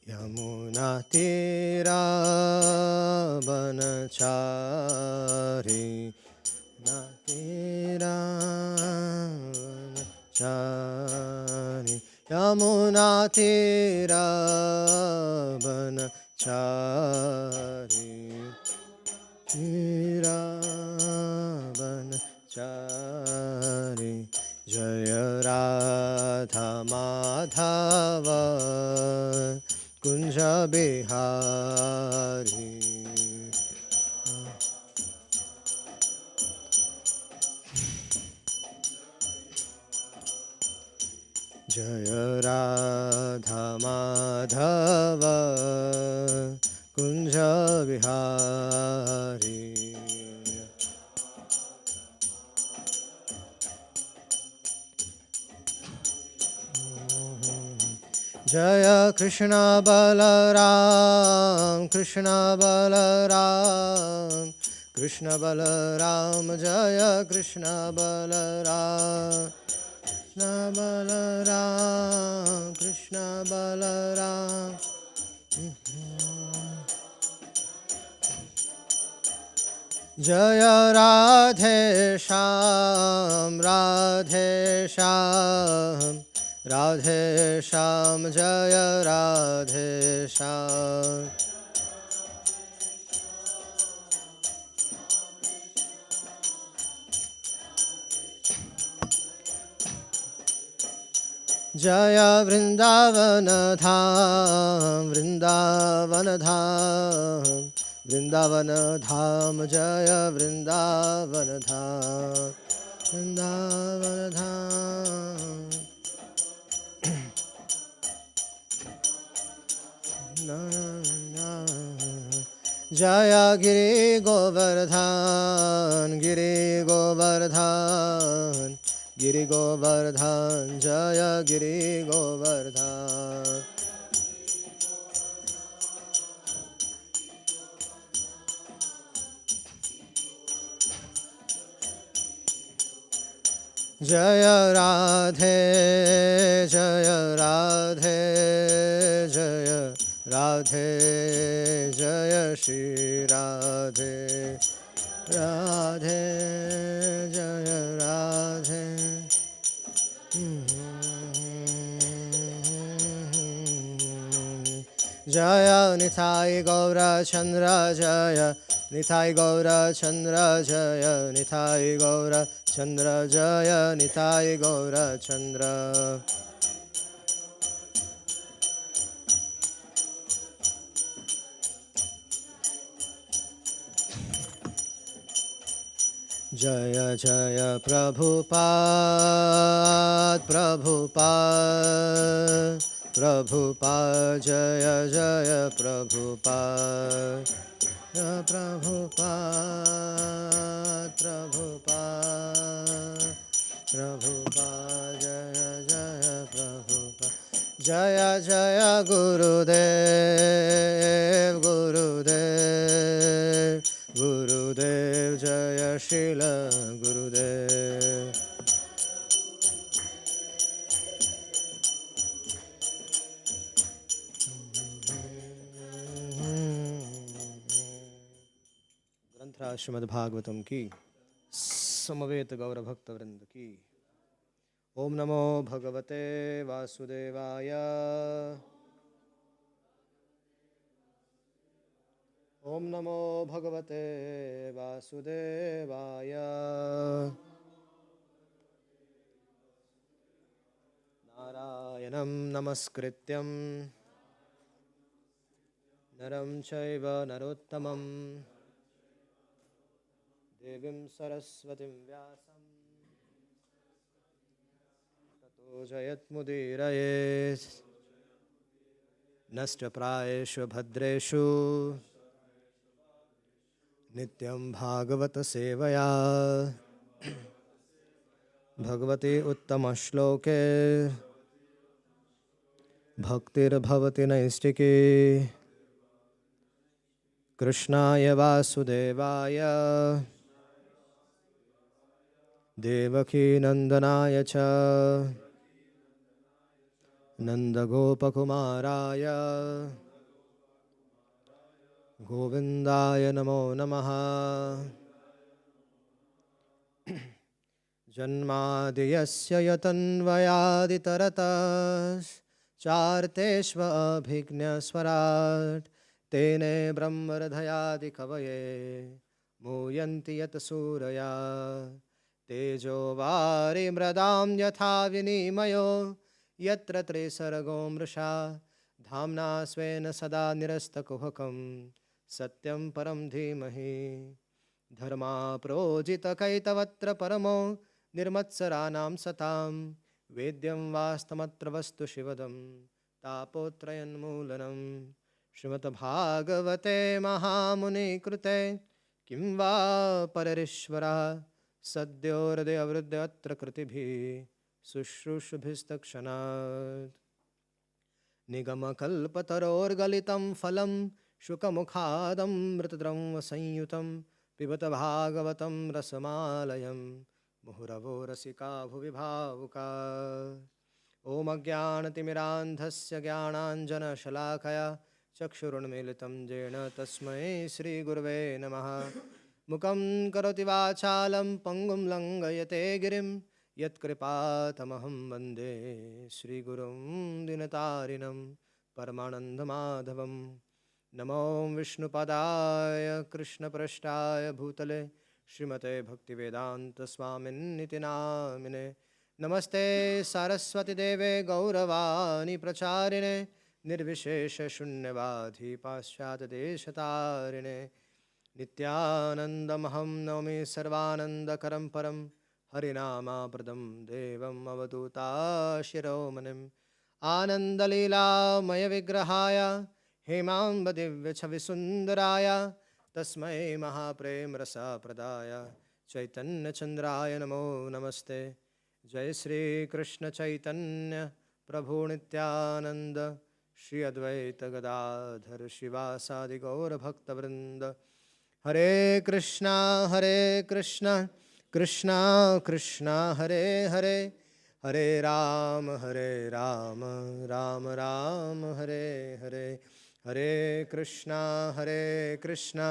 यमुनातीरावनचारि नातीरावनचारि यमुनातीरावनचारि तीरावनचारि जय राधा माधव कुंज बिहारी जय राधा माधव कुंज बिहारी जय कृष्ण बलराम कृष्ण बलराम कृष्ण बलराम जय कृष्ण बलराम कृष्ण बलराम कृष्ण बलराम जय राधे श्याम राधे श्याम राधे श्याम जय राधे श्याम जय वृंदावन धाम वृंदावन धाम वृंदावन धाम जय वृंदावन धाम वृंदावन धाम जय गिरि गोवर्धन गिरि गोवर्धन गिरि गोवर्धन जय गिरि गोवर्धन जय राधे जय राधे जय राधे जय श्री राधे राधे जय राधे जय निताई गौरचंद्र जय निताई गौरचंद्र जय निताई गौरचंद्र जय निताई गौरचंद्र जय जय प्रभुपाद प्रभुपाद प्रभुपाद जय जय प्रभुपाद जय प्रभुपाद प्रभुपाद प्रभुपाद जय जय प्रभुपाद जय जय गुरुदेव गुरुदेव गुरुदेव जय श्रील गुरुदेव ग्रंथराज श्रीमद् भागवतम की समवेत गौर भक्त वृंद की ओम नमो भगवते वासुदेवाय ओम नमो भगवते वासुदेवाय नारायणं नमस्कृत्यं नरं चैव नरोत्तमं देवीं सरस्वतीं व्यासं ततो जयत्मुदीरयेत् नष्टप्रायेषु भद्रेषु नित्यं भागवत सेवया भगवती उत्तम श्लोके भक्तिर्भवति नैष्टिकी कृष्णाय वासुदेवाय देवकी नंदनाय च नन्दगोपकुमाराय गोविन्दाय नमो नमः। जन्माद्यस्य यतन्वयादितरतश्चार्तेष्वभिघ्नस्वराट् तेने ब्रह्महृदयादिकवये मूयन्ति यत् सूरया तेजो वारिमृदां यथा विनिमयो यत्र त्रिसर्गो मृषा धाम्ना स्वेन सदा निरस्तकुहकं सत्यं परं धीमहि धर्मा प्रोजितकैतवत्र परमो निर्मत्सराणां सतां वेद्यं वास्तमत्र वस्तु शिवदं तापोत्रयन्मूलनं श्रीमद्भागवते महामुनिकृते किं वा पररीश्वरः सद्यो हृदयवृद्ध्यत्र कृतिभिः शुश्रूषुभिस्तक्षणात् निगमकल्पतरोर्गलितं फलं शुकमुखादमृतद्रवसंयुतं पिबत भागवतं रसमालयं मुहुरवो रसिका भुवि भावुका। ॐ अज्ञानतिमिरान्धस्य ज्ञानाञ्जनशलाकया चक्षुरुन्मीलितं येन तस्मै श्रीगुरवे नमः। मुखं करोति वाचालं पङ्गुं लङ्घयते गिरिं यत्कृपातमहं वन्दे श्रीगुरुं दीनतारिणं परमानन्दमाधवं। नमो विष्णुपदाय कृष्णपृष्ठाय भूतले श्रीमते भक्तिवेदान्तस्वामिन्निति नामिने। नमस्ते सरस्वतीदेवे गौरवाणी प्रचारिणे निर्विशेषशून्यवादी पाश्चात्यदेशतारिणे। नित्यानन्दमहं नौमि सर्वानन्दकरं परं हरिनामाप्रदं देवम् अवधूताशिरोमणिम् आनन्दलीलामयविग्रहाय हेमाम्बदिव्यछविसुन्दराय तस्मै महाप्रेमरसप्रदाय चैतन्यचन्द्राय नमो नमस्ते। जय श्रीकृष्ण चैतन्य प्रभु नित्यानन्द श्री अद्वैत गदाधर शिवासादि गौरभक्तवृन्द। हरे कृष्णा कृष्णा कृष्णा हरे हरे, हरे राम राम राम हरे हरे। हरे कृष्णा कृष्णा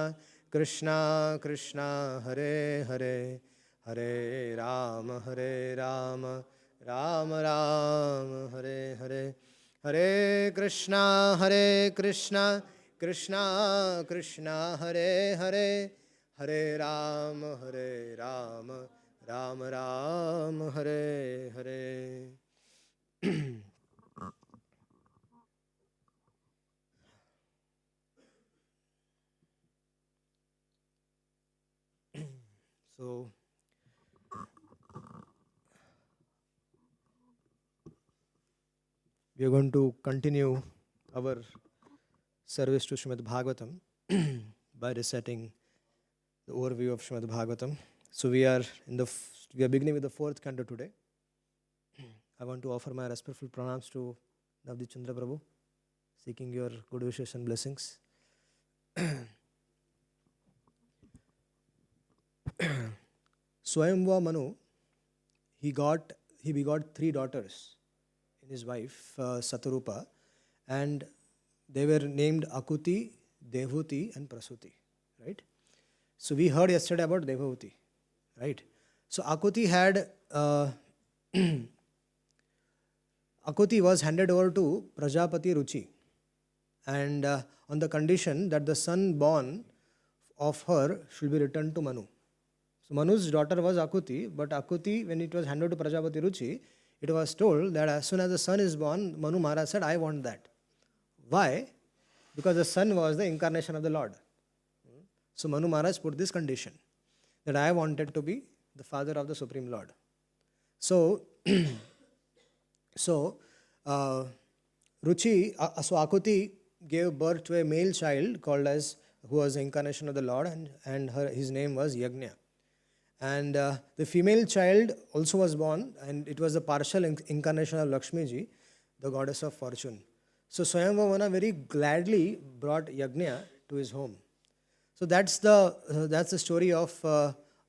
कृष्णा हरे हरे, हरे राम राम राम हरे हरे। हरे कृष्णा कृष्णा कृष्णा हरे हरे, हरे Ram Ram Ram Hare Hare. So we are going to continue our service to Srimad Bhagavatam by reciting the overview of Srimad Bhagavatam. So we are beginning with the fourth canto today. I want to offer my respectful pranams to Navdeep Chandra Prabhu, seeking your good wishes and blessings. Swayamva Manu, he begot 3 daughters in his wife Satarupa, and they were named Akuti, Devuti and Prasuti, right? So we heard yesterday about Devahuti, right? So Akuti had Akuti was handed over to Prajapati Ruchi, and on the condition that the son born of her should be returned to Manu. So Manu's daughter was Akuti, but Akuti, when it was handed to Prajapati Ruchi, it was told that as soon as the son is born, Manu Maharaj said, I want that. Why? Because the son was the incarnation of the Lord. So Manu Maharaj put this condition, that I wanted to be the father of the Supreme Lord. So, Akuti gave birth to a male child who was the incarnation of the Lord, and his name was Yajna. And the female child also was born, and it was the partial incarnation of Lakshmi Ji, the goddess of fortune. So Swayamvamana very gladly brought Yajna to his home. So that's the story of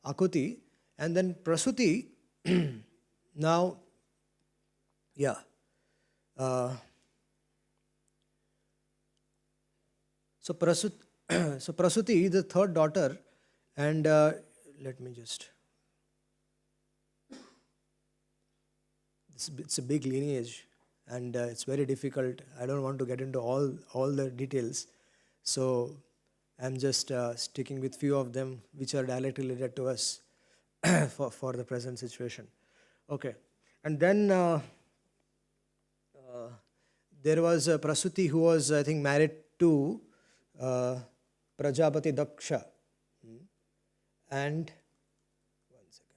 Akuti. And then Prasuti, now Uh, so Prasuti, the third daughter, and let me just. It's a big lineage, and it's very difficult. I don't want to get into all the details, so I'm just sticking with few of them which are directly related to us for the present situation. Okay, and then there was Prasuti who was, I think, married to Prajapati Daksha, and one second.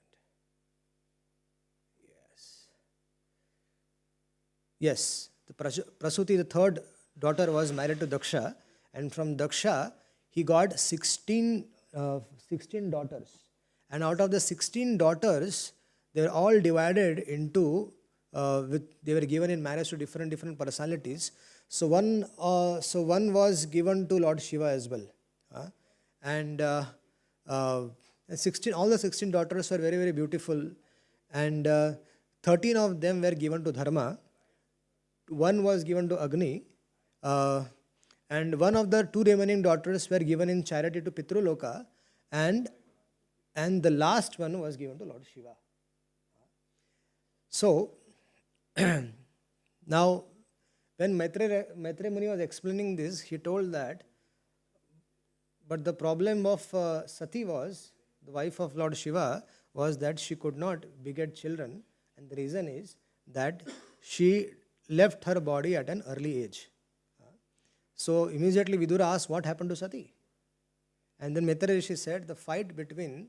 Yes, the Prasuti, the third daughter, was married to Daksha, and from Daksha he got 16 daughters. And out of the 16 daughters, they were all divided into, they were given in marriage to different personalities. So one was given to Lord Shiva as well. And 16, all the 16 daughters were very, very beautiful. And 13 of them were given to Dharma. One was given to Agni, and one of the two remaining daughters were given in charity to Pitruloka, and the last one was given to Lord Shiva. So, now, when Maitreya Muni was explaining this, he told that, but the problem of Sati was, the wife of Lord Shiva, was that she could not beget children, and the reason is that she left her body at an early age. So immediately Vidura asked, what happened to Sati? And then Maitreya Rishi said, the fight between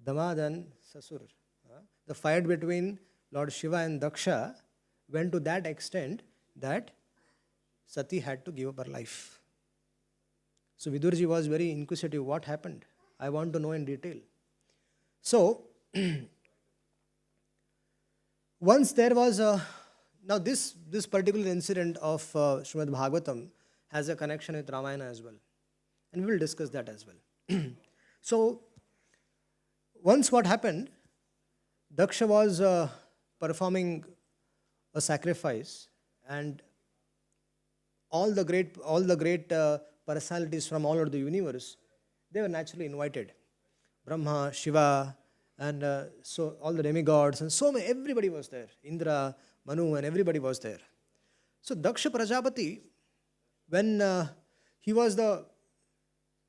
Damad and Sasur, the fight between Lord Shiva and Daksha went to that extent that Sati had to give up her life. So Vidurji was very inquisitive, what happened? I want to know in detail. So, once there was a, now this particular incident of Srimad Bhagavatam has a connection with Ramayana as well. And we will discuss that as well. So, once what happened, Daksha was performing a sacrifice, and all the great personalities from all over the universe, they were naturally invited. Brahma, Shiva, and so all the demigods, and so many, everybody was there. Indra, Manu, and everybody was there. So Daksha Prajapati, when he was the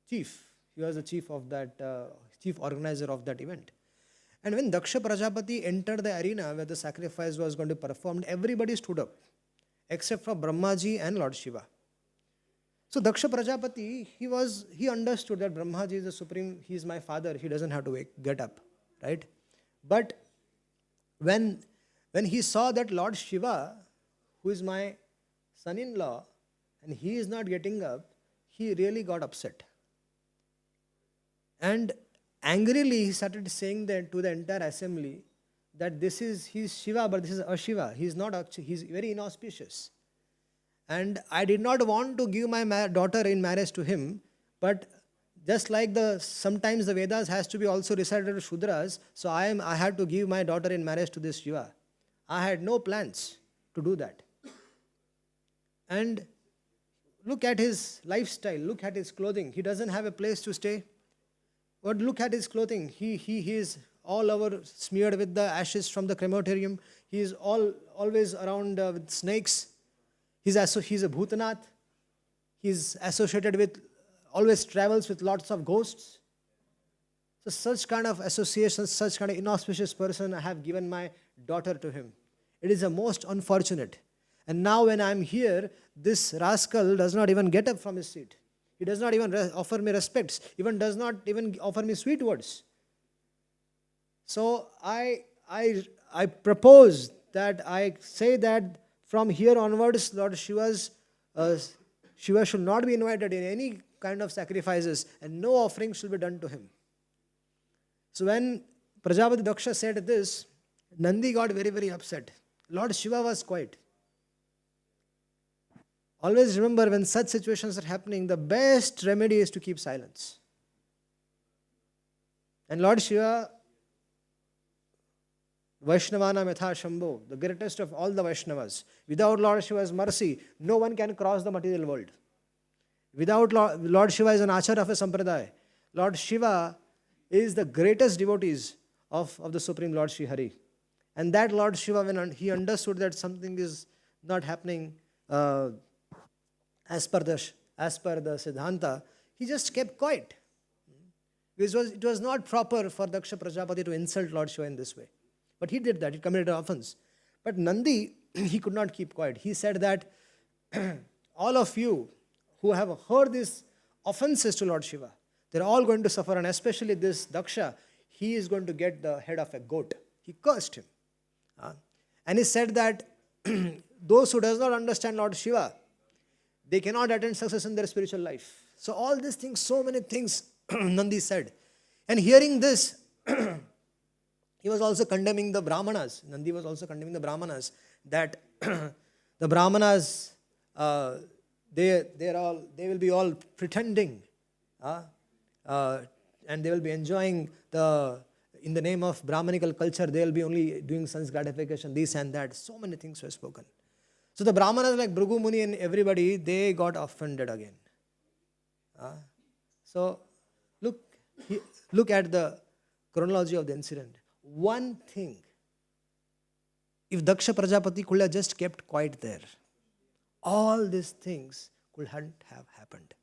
chief of that, chief organizer of that event. And when Daksha Prajapati entered the arena where the sacrifice was going to be performed, everybody stood up, except for Brahmaji and Lord Shiva. So Daksha Prajapati, he understood that Brahmaji is the supreme, he is my father, he doesn't have to get up, right? But when he saw that Lord Shiva, who is my son-in-law, and he is not getting up, he really got upset. And angrily he started saying that to the entire assembly that he's Shiva, but this is Ashiva. He's very inauspicious. And I did not want to give my daughter in marriage to him, but just like sometimes the Vedas has to be also recited to Shudras, so I had to give my daughter in marriage to this Shiva. I had no plans to do that. And look at his lifestyle, look at his clothing. He doesn't have a place to stay. But look at his clothing. He is all over smeared with the ashes from the crematorium. He is always around with snakes. He's a Bhutanath. He's associated with, always travels with lots of ghosts. So such kind of association, such kind of inauspicious person, I have given my daughter to him. It is a most unfortunate. And now when I'm here, this rascal does not even get up from his seat. He does not even offer me respects, even does not even offer me sweet words. So I propose that I say that from here onwards, Lord Shiva should not be invited in any kind of sacrifices, and no offering should be done to him. So when Prajapati Daksha said this, Nandi got very, very upset. Lord Shiva was quiet. Always remember, when such situations are happening, the best remedy is to keep silence. And Lord Shiva Vaishnavanam yatha Shambho, the greatest of all the Vaishnavas. Without Lord Shiva's mercy, no one can cross the material world. Without Lord Shiva is an acharya of a sampradaya. Lord Shiva is the greatest devotees of the Supreme Lord Sri Hari. And that Lord Shiva, when he understood that something is not happening as per the Siddhanta, he just kept quiet. It was not proper for Daksha Prajapati to insult Lord Shiva in this way. But he did that, he committed offense. But Nandi, he could not keep quiet. He said that all of you who have heard these offenses to Lord Shiva, they're all going to suffer, and especially this Daksha, he is going to get the head of a goat. He cursed him. And he said that those who does not understand Lord Shiva, they cannot attain success in their spiritual life. So all these things, so many things Nandi said. And hearing this, he was also condemning the Brahmanas. Nandi was also condemning the Brahmanas, that the Brahmanas, they will be all pretending, and they will be enjoying in the name of Brahmanical culture, they will be only doing sense gratification, this and that. So many things were spoken. So the Brahmanas like Bhrigu Muni and everybody, they got offended again. So look at the chronology of the incident. One thing, if Daksha Prajapati could have just kept quiet there, all these things couldn't have happened.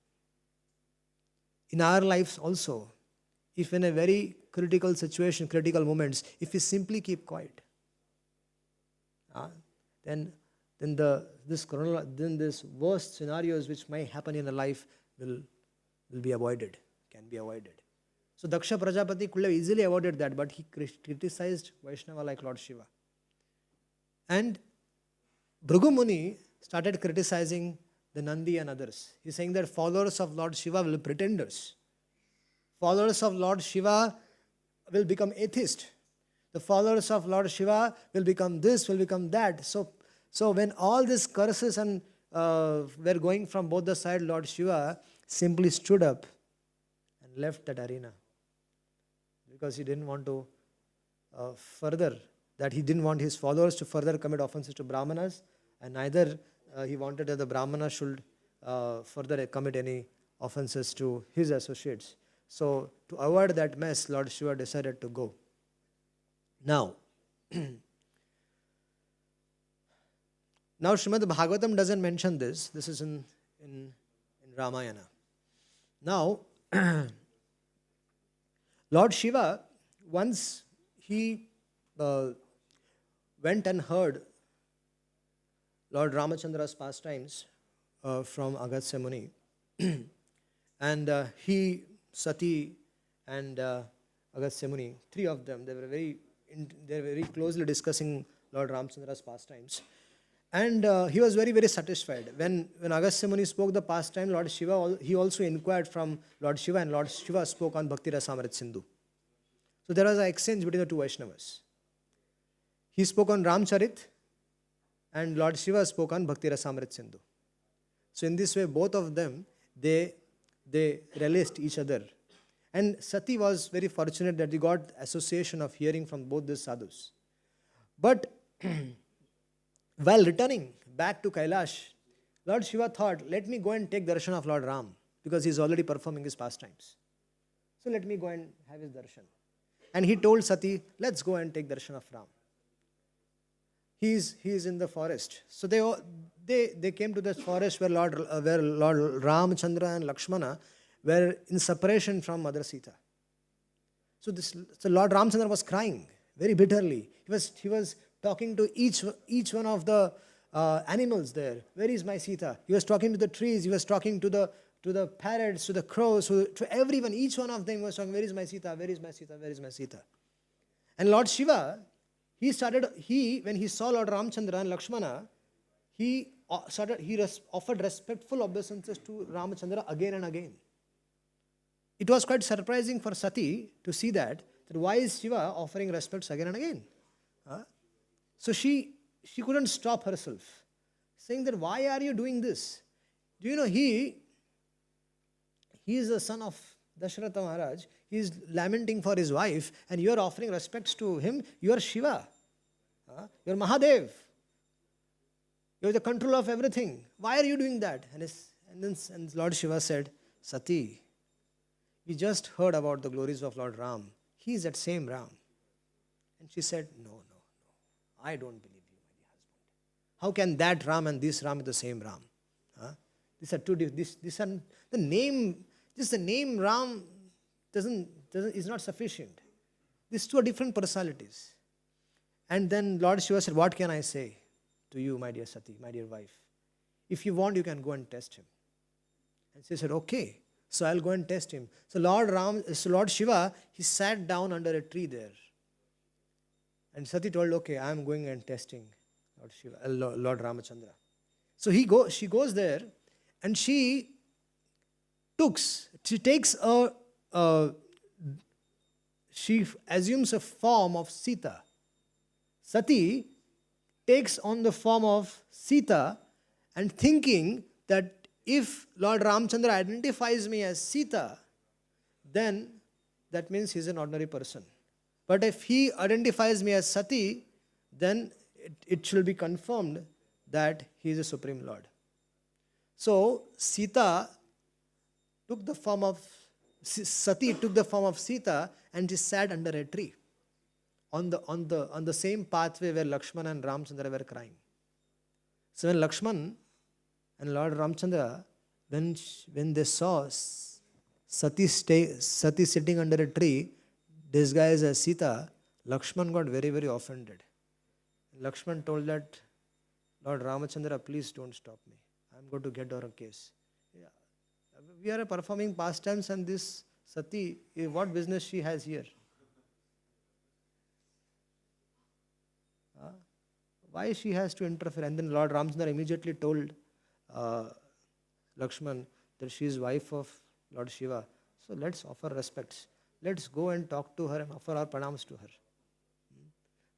In our lives also, if in a very critical situation, critical moments, if we simply keep quiet, then this worst scenarios which might happen in a life will be avoided, can be avoided. So Daksha Prajapati could have easily avoided that, but he criticized Vaishnava like Lord Shiva. And Bhrigu Muni started criticizing the Nandi and others. He's saying that followers of Lord Shiva will be pretenders. Followers of Lord Shiva will become atheist. The followers of Lord Shiva will become this, will become that. So when all these curses and were going from both the sides, Lord Shiva simply stood up and left that arena. Because he didn't want to he didn't want his followers to further commit offenses to Brahmanas, and neither he wanted that the Brahmanas should further commit any offenses to his associates. So to avoid that mess, Lord Shiva decided to go. Now Srimad Bhagavatam doesn't mention this. This is in Ramayana. Now, Lord Shiva, once he went and heard Lord Ramachandra's pastimes from Agastya Muni, and he, Sati, and Agastya Muni, three of them, they were very closely discussing Lord Ramachandra's pastimes. And he was very, very satisfied. When Agastya Muni spoke the pastime, Lord Shiva, he also inquired from Lord Shiva, and Lord Shiva spoke on Bhakti Rasamrit Sindhu. So there was an exchange between the two Vaishnavas. He spoke on Ramcharit, and Lord Shiva spoke on Bhakti Rasamrit Sindhu. So in this way, both of them, they relished each other. And Sati was very fortunate that he got association of hearing from both these sadhus. But while returning back to Kailash, Lord Shiva thought, let me go and take darshan of Lord Ram, because he is already performing his pastimes. So let me go and have his darshan. And he told Sati, let's go and take darshan of Ram. He is in the forest. So they came to the forest where Lord Ramachandra and Lakshmana were in separation from Mother Sita. So Lord Ramachandra was crying very bitterly. He was talking to each one of the animals there. Where is my Sita? He was talking to the trees. He was talking to the parrots, to the crows, to everyone. Each one of them was talking, where is my Sita? Where is my Sita? Where is my Sita? And Lord Shiva, when he saw Lord Ramachandra and Lakshmana, he offered respectful obeisances to Ramachandra again and again. It was quite surprising for Sati to see that why is Shiva offering respects again and again? So she couldn't stop herself, saying that why are you doing this? Do you know he is the son of Dasharatha Maharaj. He is lamenting for his wife, and you are offering respects to him. You are Shiva. You're Mahadev. You're the control of everything. Why are you doing that? And Lord Shiva said, Sati, we just heard about the glories of Lord Ram. He is that same Ram. And she said, no, I don't believe you, my dear husband. How can that Ram and this Ram be the same Ram? These are two different. The name, just the name Ram is not sufficient. These two are different personalities. And then Lord Shiva said, what can I say to you, my dear Sati, my dear wife? If you want, you can go and test him. And she said, okay. So I'll go and test him. So Lord Shiva, he sat down under a tree there. And Sati told, okay, I'm going and testing Lord Ramachandra. So she goes there and she assumes a form of Sita. Sati takes on the form of Sita and thinking that if Lord Ramchandra identifies me as Sita, then that means he's an ordinary person. But if he identifies me as Sati, then it shall be confirmed that he is a Supreme Lord. So Sati took the form of Sita and she sat under a tree on the same pathway where Lakshman and Ramchandra were crying. So when Lakshman and Lord Ramchandra, when they saw Sati sitting under a tree, disguised as Sita, Lakshman got very, very offended. Lakshman told that, Lord Ramachandra, please don't stop me. I'm going to get our case. Yeah. We are performing pastimes and this Sati, what business she has here? Why she has to interfere? And then Lord Ramchandra immediately told Lakshman that she is wife of Lord Shiva. So let's offer respects. Let's go and talk to her and offer our pranams to her.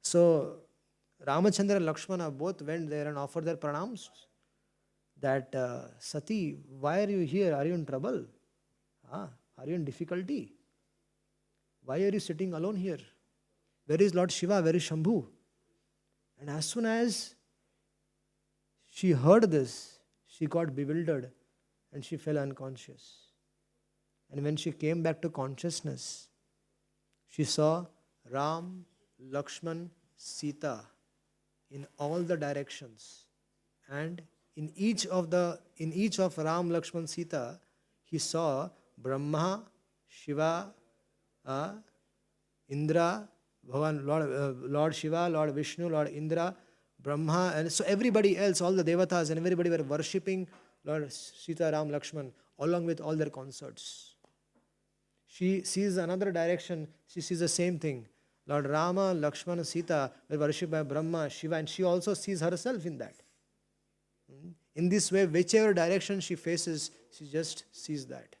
So Ramachandra and Lakshmana both went there and offered their pranams. That Sati, why are you here? Are you in trouble? Are you in difficulty? Why are you sitting alone here? Where is Lord Shiva? Where is Shambhu? And as soon as she heard this, she got bewildered and she fell unconscious. And when she came back to consciousness, she saw Ram, Lakshman, Sita in all the directions. And in each of Ram, Lakshman, Sita, he saw Brahma, Shiva, Indra, Lord Shiva, Lord Vishnu, Lord Indra, Brahma, and so everybody else, all the devatas and everybody were worshipping Lord Sita, Ram, Lakshman, along with all their consorts. She sees another direction, she sees the same thing. Lord Rama, Lakshmana, Sita were worshipped by Brahma, Shiva, and she also sees herself in that. In this way, whichever direction she faces, she just sees that.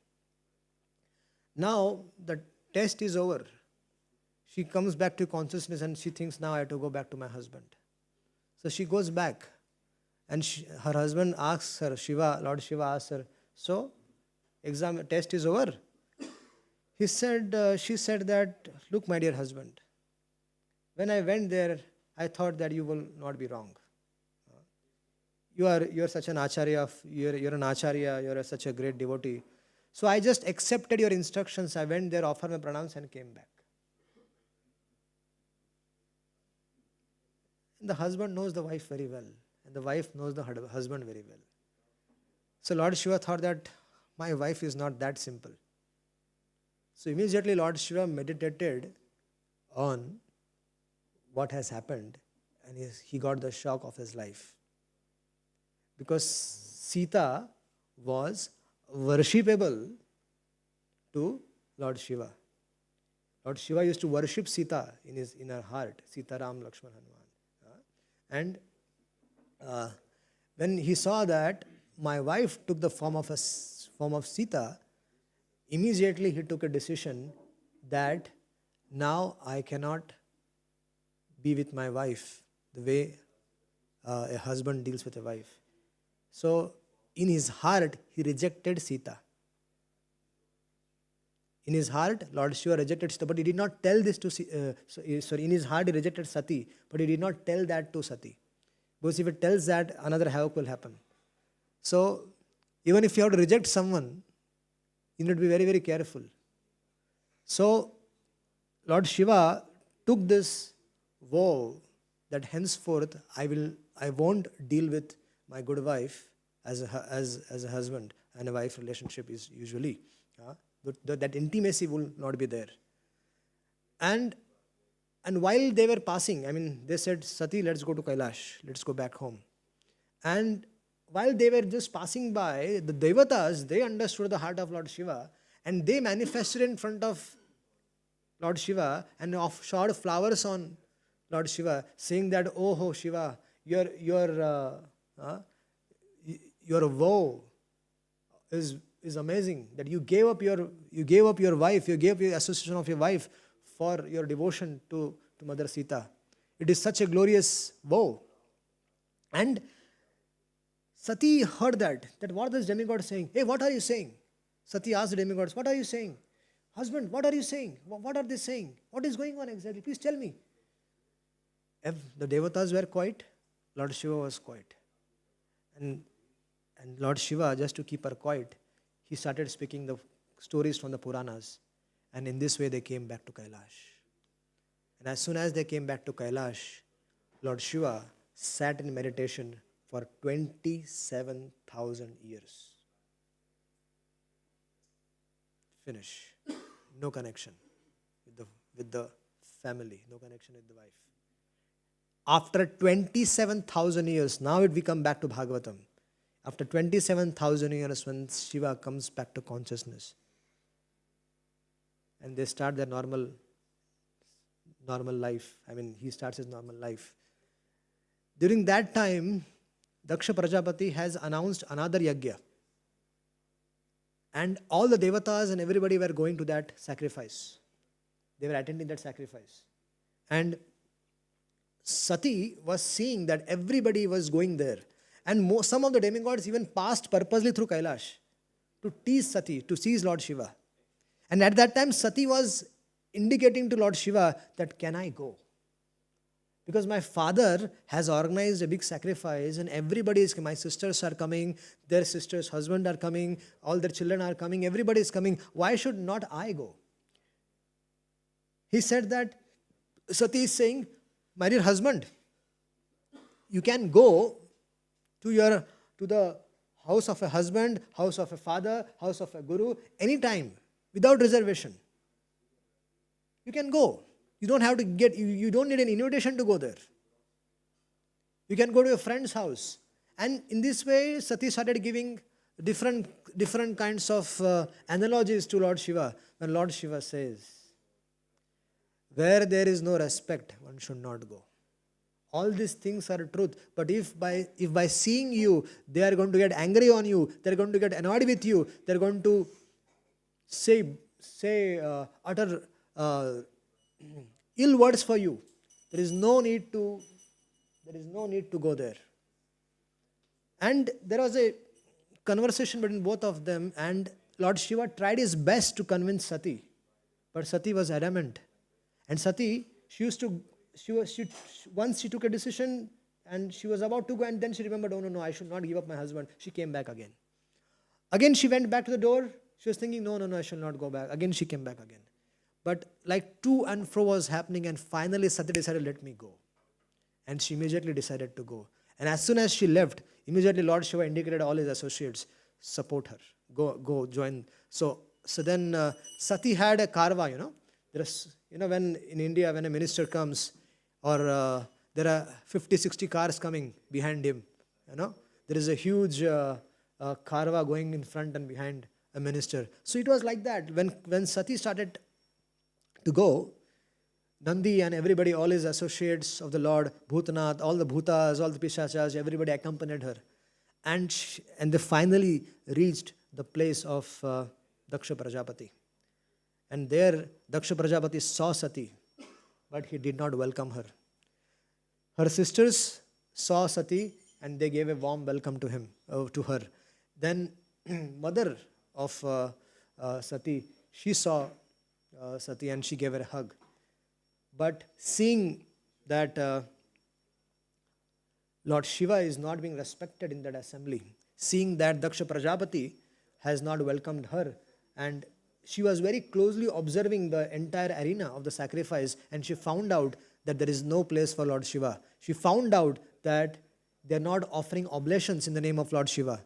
Now, the test is over. She comes back to consciousness and she thinks, now I have to go back to my husband. So she goes back and her husband asks her, Lord Shiva asks her, so, test is over? She said that, look, my dear husband, when I went there, I thought that you will not be wrong. You are such an acharya, you're an acharya, you're such a great devotee. So I just accepted your instructions. I went there, offered my pranams and came back. And the husband knows the wife very well. And the wife knows the husband very well. So Lord Shiva thought that my wife is not that simple. So immediately Lord Shiva meditated on what has happened and he got the shock of his life. Because Sita was worshipable to Lord Shiva. Lord Shiva used to worship Sita in her heart, Sita, Ram, Lakshman, Hanuman. And when he saw that my wife took the form of Sita, immediately he took a decision that now I cannot be with my wife the way a husband deals with a wife. So in his heart, he rejected Sita. In his heart, Lord Shiva rejected Sita, but he did not tell this to, in his heart he rejected Sati, but he did not tell that to Sati. Because if it tells that, another havoc will happen. So, even if you have to reject someone, you need to be very, very careful. So, Lord Shiva took this vow that henceforth I won't deal with my good wife as a husband and a wife relationship is usually. That intimacy will not be there. And while they were passing, I mean, they said, Sati, let's go to Kailash, let's go back home. And while they were just passing by, the Devatas, they understood the heart of Lord Shiva and they manifested in front of Lord Shiva and showered flowers on Lord Shiva, saying that, oh Shiva, your vow is amazing, that you gave up your wife, you gave your association of your wife for your devotion to Mother Sita. It is such a glorious vow. And Sati heard that what is demigod saying? Hey, what are you saying? Sati asked the demigods, what are you saying? Husband, what are you saying? What are they saying? What is going on exactly? Please tell me. If the Devatas were quiet, Lord Shiva was quiet. And Lord Shiva, just to keep her quiet, he started speaking the stories from the Puranas. And in this way, they came back to Kailash. And as soon as they came back to Kailash, Lord Shiva sat in meditation for 27,000 years. Finish. No connection with the family, no connection with the wife. After 27,000 years, now we come back to Bhagavatam. After 27,000 years, when Shiva comes back to consciousness, and they start their normal life. I mean, he starts his normal life. During that time, Daksha Prajapati has announced another yajna. And all the devatas and everybody were going to that sacrifice. They were attending that sacrifice. And Sati was seeing that everybody was going there. And some of the demigods even passed purposely through Kailash to tease Sati, to seize Lord Shiva. And at that time, Sati was indicating to Lord Shiva that, can I go? Because my father has organized a big sacrifice and everybody is coming. My sisters are coming, their sisters' husbands are coming, all their children are coming, everybody is coming. Why should not I go? He said that, Sati is saying, my dear husband, you can go to the house of a husband, house of a father, house of a guru, anytime, without reservation. You can go. You don't have to you don't need an invitation to go there. You can go to a friend's house. And in this way, Sati started giving different kinds of analogies to Lord Shiva. When Lord Shiva says, where there is no respect, one should not go. All these things are truth. But if by seeing you, they are going to get angry on you, they are going to get annoyed with you, they are going to utter ill words for you, there is no need to go there. And there was a conversation between both of them, and Lord Shiva tried his best to convince Sati, but Sati was adamant. And Sati, once she took a decision and she was about to go, and then she remembered, oh no, I should not give up my husband. She came back again. Again she went back to the door. She was thinking, no, I shall not go back. Again she came back again. But like to and fro was happening, and finally Sati decided, let me go. And she immediately decided to go. And as soon as she left, immediately Lord Shiva indicated all his associates, support her, go, join. So then Sati had a karva, when in India, when a minister comes, or there are 50, 60 cars coming behind him, there is a huge karva going in front and behind a minister. So it was like that. When Sati started to go, Nandi and everybody, all his associates of the Lord, Bhutanath, all the Bhutas, all the Pishachas, everybody accompanied her. And they finally reached the place of Daksha Prajapati. And there Daksha Prajapati saw Sati, but he did not welcome her. Her sisters saw Sati and they gave a warm welcome to her. Then mother of Sati, she saw Sati and she gave her a hug. But seeing that Lord Shiva is not being respected in that assembly, seeing that Daksha Prajapati has not welcomed her, and she was very closely observing the entire arena of the sacrifice, and she found out that there is no place for Lord Shiva. She found out that they are not offering oblations in the name of Lord Shiva.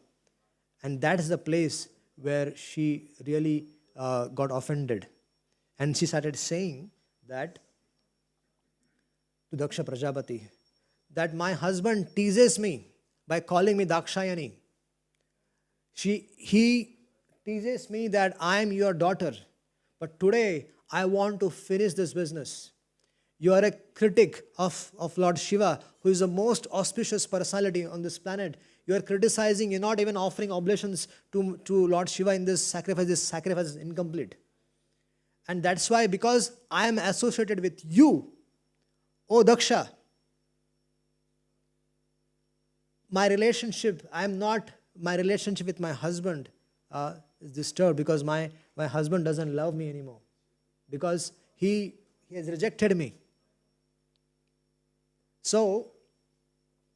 And that is the place where she really got offended. And she started saying that to Daksha Prajapati, that my husband teases me by calling me Dakshayani. He teases me that I am your daughter, but today I want to finish this business. You are a critic of Lord Shiva, who is the most auspicious personality on this planet. You are criticizing, you're not even offering oblations to Lord Shiva in this sacrifice. This sacrifice is incomplete. And that's why, because I am associated with you, O Daksha, my relationship with my husband is disturbed, because my husband doesn't love me anymore, because he has rejected me. So,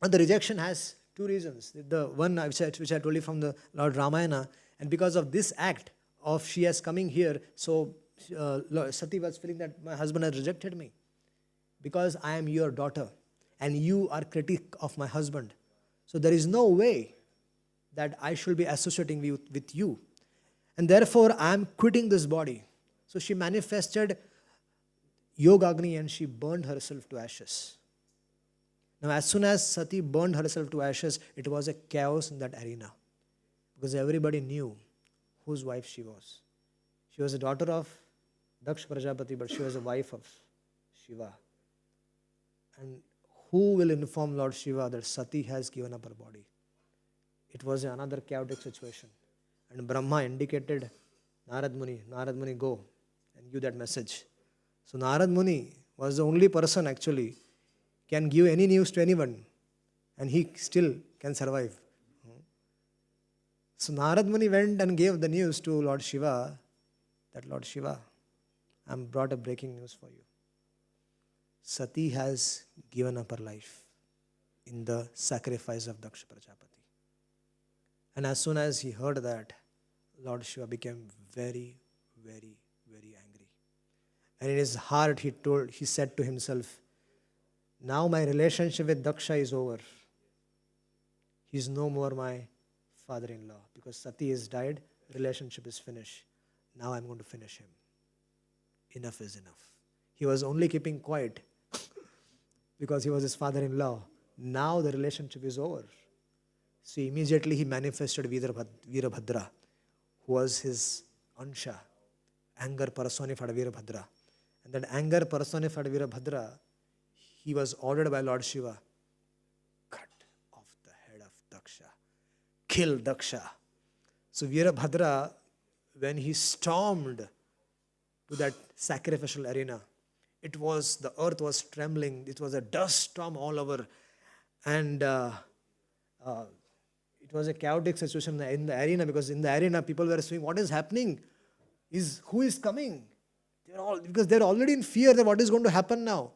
the rejection has two reasons. The one which I told you from the Lord Ramayana, and because of this act of she has coming here, so Sati was feeling that my husband has rejected me, because I am your daughter and you are critic of my husband. So there is no way that I should be associating with you. And therefore I am quitting this body. So she manifested Yogagni and she burned herself to ashes. Now as soon as Sati burned herself to ashes, it was a chaos in that arena, because everybody knew whose wife she was. She was a daughter of Daksha Prajapati, but she was a wife of Shiva. And who will inform Lord Shiva that Sati has given up her body? It was another chaotic situation. And Brahma indicated Narad Muni, go and give that message. So Narad Muni was the only person actually can give any news to anyone, and he still can survive. So Narad Muni went and gave the news to Lord Shiva, that Lord Shiva, I am brought a breaking news for you. Sati has given up her life in the sacrifice of Daksha Prajapati. And as soon as he heard that, Lord Shiva became very, very, very angry. And in his heart he said to himself, now my relationship with Daksha is over. He is no more my father-in-law, because Sati is died, relationship is finished. Now I am going to finish him. Enough is enough. He was only keeping quiet because he was his father-in-law. Now the relationship is over. So immediately he manifested Veerabhadra, who was his Ansha, anger personified Veerabhadra. And that anger personified Veerabhadra, he was ordered by Lord Shiva, cut off the head of Daksha, kill Daksha. So Veerabhadra, when he stormed to that sacrificial arena, the earth was trembling, it was a dust storm all over, and it was a chaotic situation in the arena, because in the arena people were saying, what is happening? Who is coming? Because they're already in fear that what is going to happen now?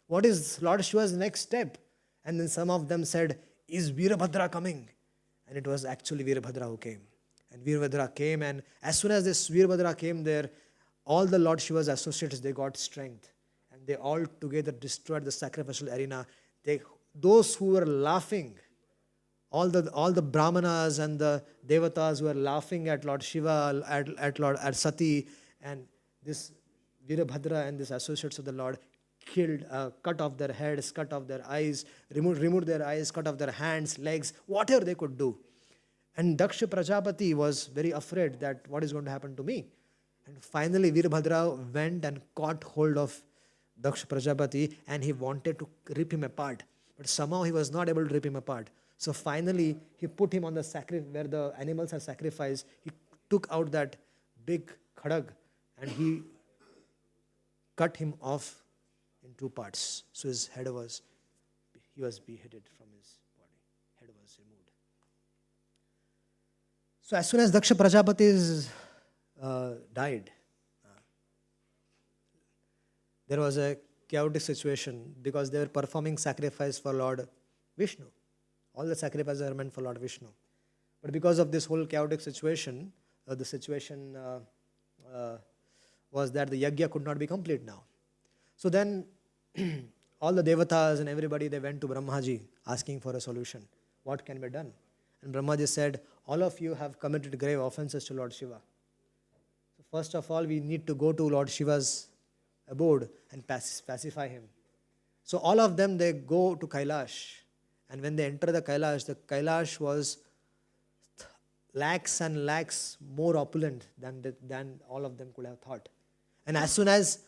What is Lord Shiva's next step? And then some of them said, is Veerabhadra coming? And it was actually Veerabhadra who came. And Veerabhadra came, and as soon as this Veerabhadra came there, all the Lord Shiva's associates, they got strength. And they all together destroyed the sacrificial arena. Those who were laughing, all the Brahmanas and the Devatas who were laughing at Lord Shiva, at Sati, and this Veerabhadra and these associates of the Lord killed, cut off their heads, cut off their eyes, removed their eyes, cut off their hands, legs, whatever they could do. And Daksha Prajapati was very afraid that what is going to happen to me. And finally Veerabhadra went and caught hold of Daksha Prajapati, and he wanted to rip him apart. But somehow he was not able to rip him apart. So finally he put him on the where the animals are sacrificed. He took out that big khadag and he cut him off in two parts. So his head he was beheaded from his body. Head was removed. So as soon as Daksha Prajapati died, there was a chaotic situation because they were performing sacrifice for Lord Vishnu. All the sacrifices are meant for Lord Vishnu. But because of this whole chaotic situation, the situation was that the yajna could not be complete now. So then all the devatas and everybody, they went to Brahmaji asking for a solution. What can be done? And Brahmaji said, all of you have committed grave offenses to Lord Shiva. So first of all, we need to go to Lord Shiva's abode and pacify him. So all of them, they go to Kailash. And when they enter the Kailash was lakhs and lakhs more opulent than all of them could have thought. And as soon as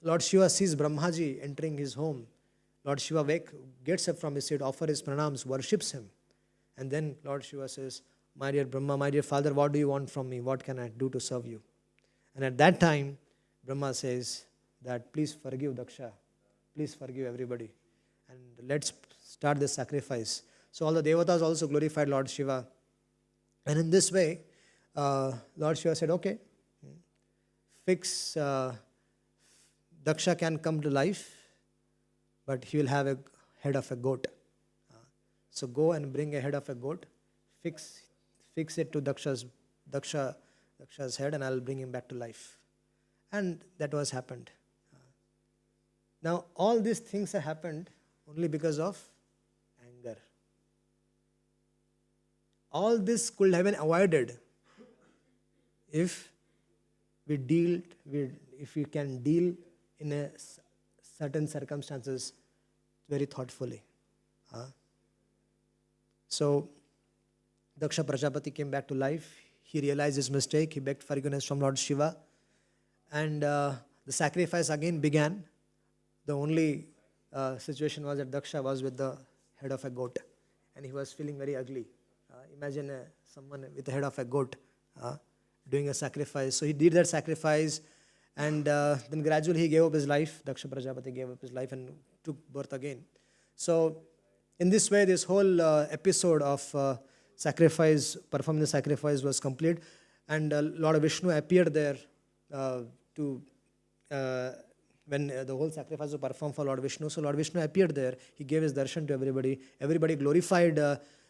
Lord Shiva sees Brahmaji entering his home, Lord Shiva gets up from his seat, offers his pranams, worships him. And then Lord Shiva says, my dear Brahma, my dear father, what do you want from me? What can I do to serve you? And at that time, Brahma says that please forgive Daksha. Please forgive everybody. And let's start the sacrifice. So all the devatas also glorified Lord Shiva. And in this way, Lord Shiva said, okay, fix, Daksha can come to life, but he will have a head of a goat. So go and bring a head of a goat, fix it to Daksha's head, and I'll bring him back to life. And that was happened. Now all these things have happened only because of anger. All this could have been avoided if we can deal in a certain circumstances very thoughtfully. So Daksha Prajapati came back to life. He realized his mistake. He begged forgiveness from Lord Shiva. And the sacrifice again began. The only situation was that Daksha was with the head of a goat. And he was feeling very ugly. Imagine someone with the head of a goat doing a sacrifice. So he did that sacrifice. And then gradually he gave up his life. Daksha Prajapati gave up his life and took birth again. So in this way, this whole episode of sacrifice, performing the sacrifice was complete. And Lord Vishnu appeared there when the whole sacrifice was performed for Lord Vishnu. So Lord Vishnu appeared there. He gave his darshan to everybody. Everybody glorified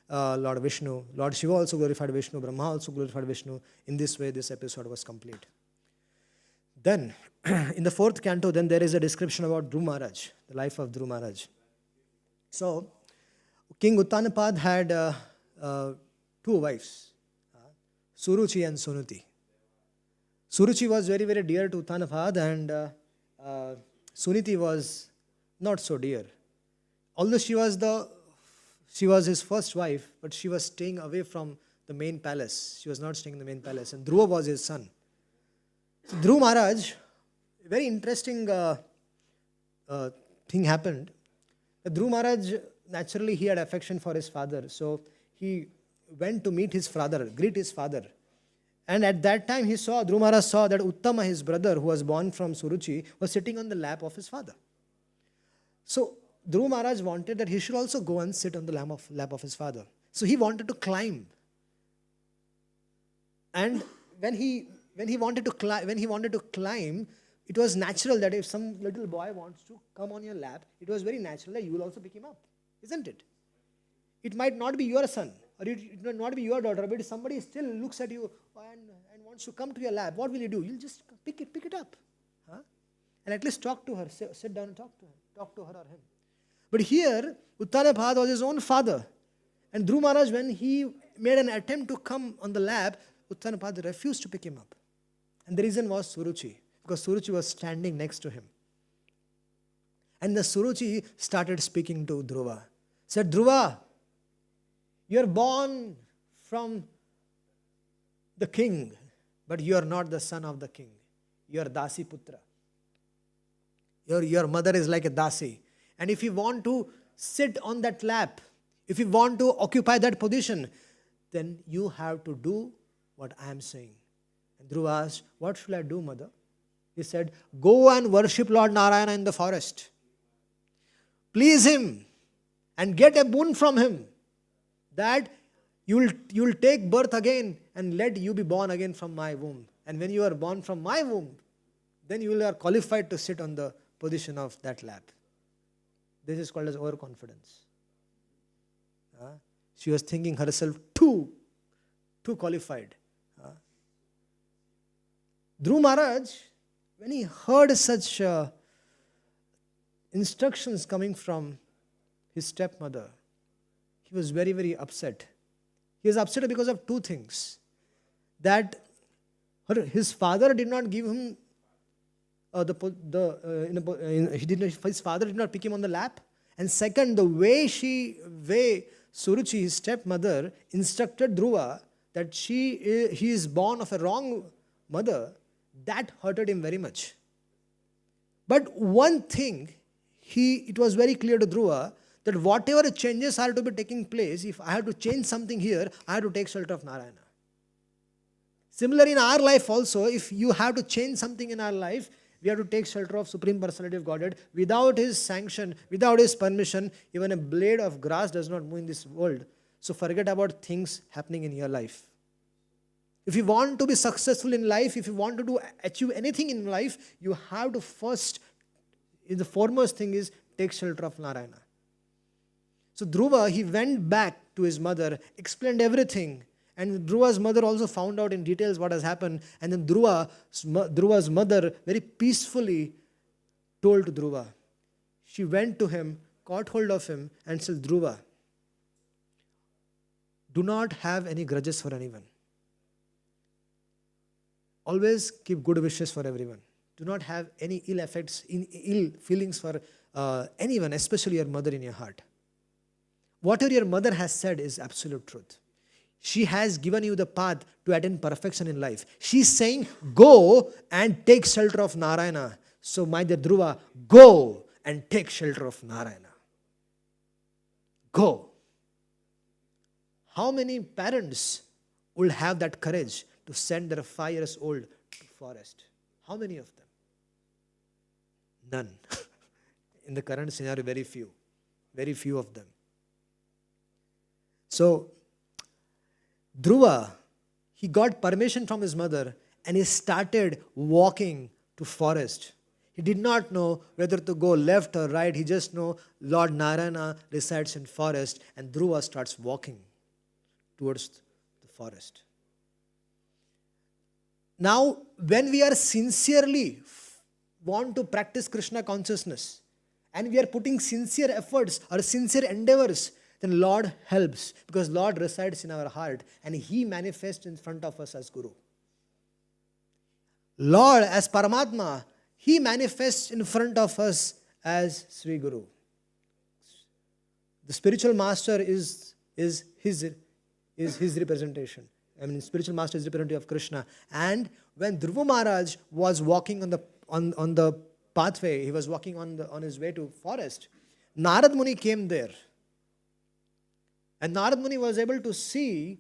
Lord Vishnu. Lord Shiva also glorified Vishnu. Brahma also glorified Vishnu. In this way, this episode was complete. Then, in the 4th canto, then there is a description about Dhruv Maharaj, the life of Dhruv Maharaj. So, King Uttanapad had 2 wives, Suruchi and Sunuti. Suruchi was very, very dear to Uttanapad, and Suniti was not so dear. Although she was his first wife, but she was staying away from the main palace. She was not staying in the main palace, and Dhruva was his son. So Dhruv Maharaj, a very interesting thing happened. Dhruv Maharaj, naturally he had affection for his father, so he went to meet his father, greet his father. And at that time Dhruv Maharaj saw that Uttama, his brother, who was born from Suruchi, was sitting on the lap of his father. So Dhruv Maharaj wanted that he should also go and sit on the lap of his father. So he wanted to climb. And when he wanted to climb, it was natural that if some little boy wants to come on your lap, it was very natural that you will also pick him up, isn't it? It might not be your son, or it might not be your daughter, but if somebody still looks at you and wants to come to your lap, what will you do? You'll just pick it up, and at least talk to her, sit down and talk to her or him. But here, Uttanapad was his own father, and Dhruv Maharaj, when he made an attempt to come on the lap, Uttanapad refused to pick him up. And the reason was Suruchi, because Suruchi was standing next to him. And the Suruchi started speaking to Dhruva. Said, Dhruva, you are born from the king, but you are not the son of the king. You are Dasi Putra. Your mother is like a Dasi. And if you want to sit on that lap, if you want to occupy that position, then you have to do what I am saying. And Dhruva asked, what should I do, mother? He said, go and worship Lord Narayana in the forest. Please him and get a boon from him that you will take birth again and let you be born again from my womb. And when you are born from my womb, then you are qualified to sit on the position of that lap. This is called as overconfidence. She was thinking herself too qualified. Dhruva Maharaj, when he heard such instructions coming from his stepmother, he was very, very upset. He was upset because of two things. That his father did not give him his father did not pick him on the lap. And second, the way Suruchi, his stepmother, instructed Dhruva that he is born of a wrong mother, that hurted him very much. But one thing, it was very clear to Dhruva that whatever changes are to be taking place, if I have to change something here, I have to take shelter of Narayana. Similarly, in our life also, if you have to change something in our life, we have to take shelter of Supreme Personality of Godhead. Without His sanction, without His permission, even a blade of grass does not move in this world. So forget about things happening in your life. If you want to be successful in life, if you want to achieve anything in life, you have to first, the foremost thing is take shelter of Narayana. So Dhruva, he went back to his mother, explained everything. And Dhruva's mother also found out in details what has happened. And then Dhruva's mother very peacefully told to Dhruva. She went to him, caught hold of him and said, Dhruva, do not have any grudges for anyone. Always keep good wishes for everyone. Do not have any ill effects, ill feelings for anyone, especially your mother in your heart. Whatever your mother has said is absolute truth. She has given you the path to attain perfection in life. She is saying, go and take shelter of Narayana. So my dear Dhruva, go and take shelter of Narayana. Go. How many parents will have that courage to send their 5 years old to forest? How many of them? None. In the current scenario, very few. Very few of them. So, Dhruva, he got permission from his mother and he started walking to forest. He did not know whether to go left or right. He just know Lord Narayana resides in forest and Dhruva starts walking towards the forest. Now, when we are sincerely want to practice Krishna consciousness and we are putting sincere efforts or sincere endeavors, then Lord helps because Lord resides in our heart and He manifests in front of us as Guru. Lord as Paramatma, He manifests in front of us as Sri Guru. The spiritual master is his representation. I mean, spiritual master is representative of Krishna. And when Dhruva Maharaj was walking on the pathway, he was walking on his way to forest, Narad Muni came there. And Narad Muni was able to see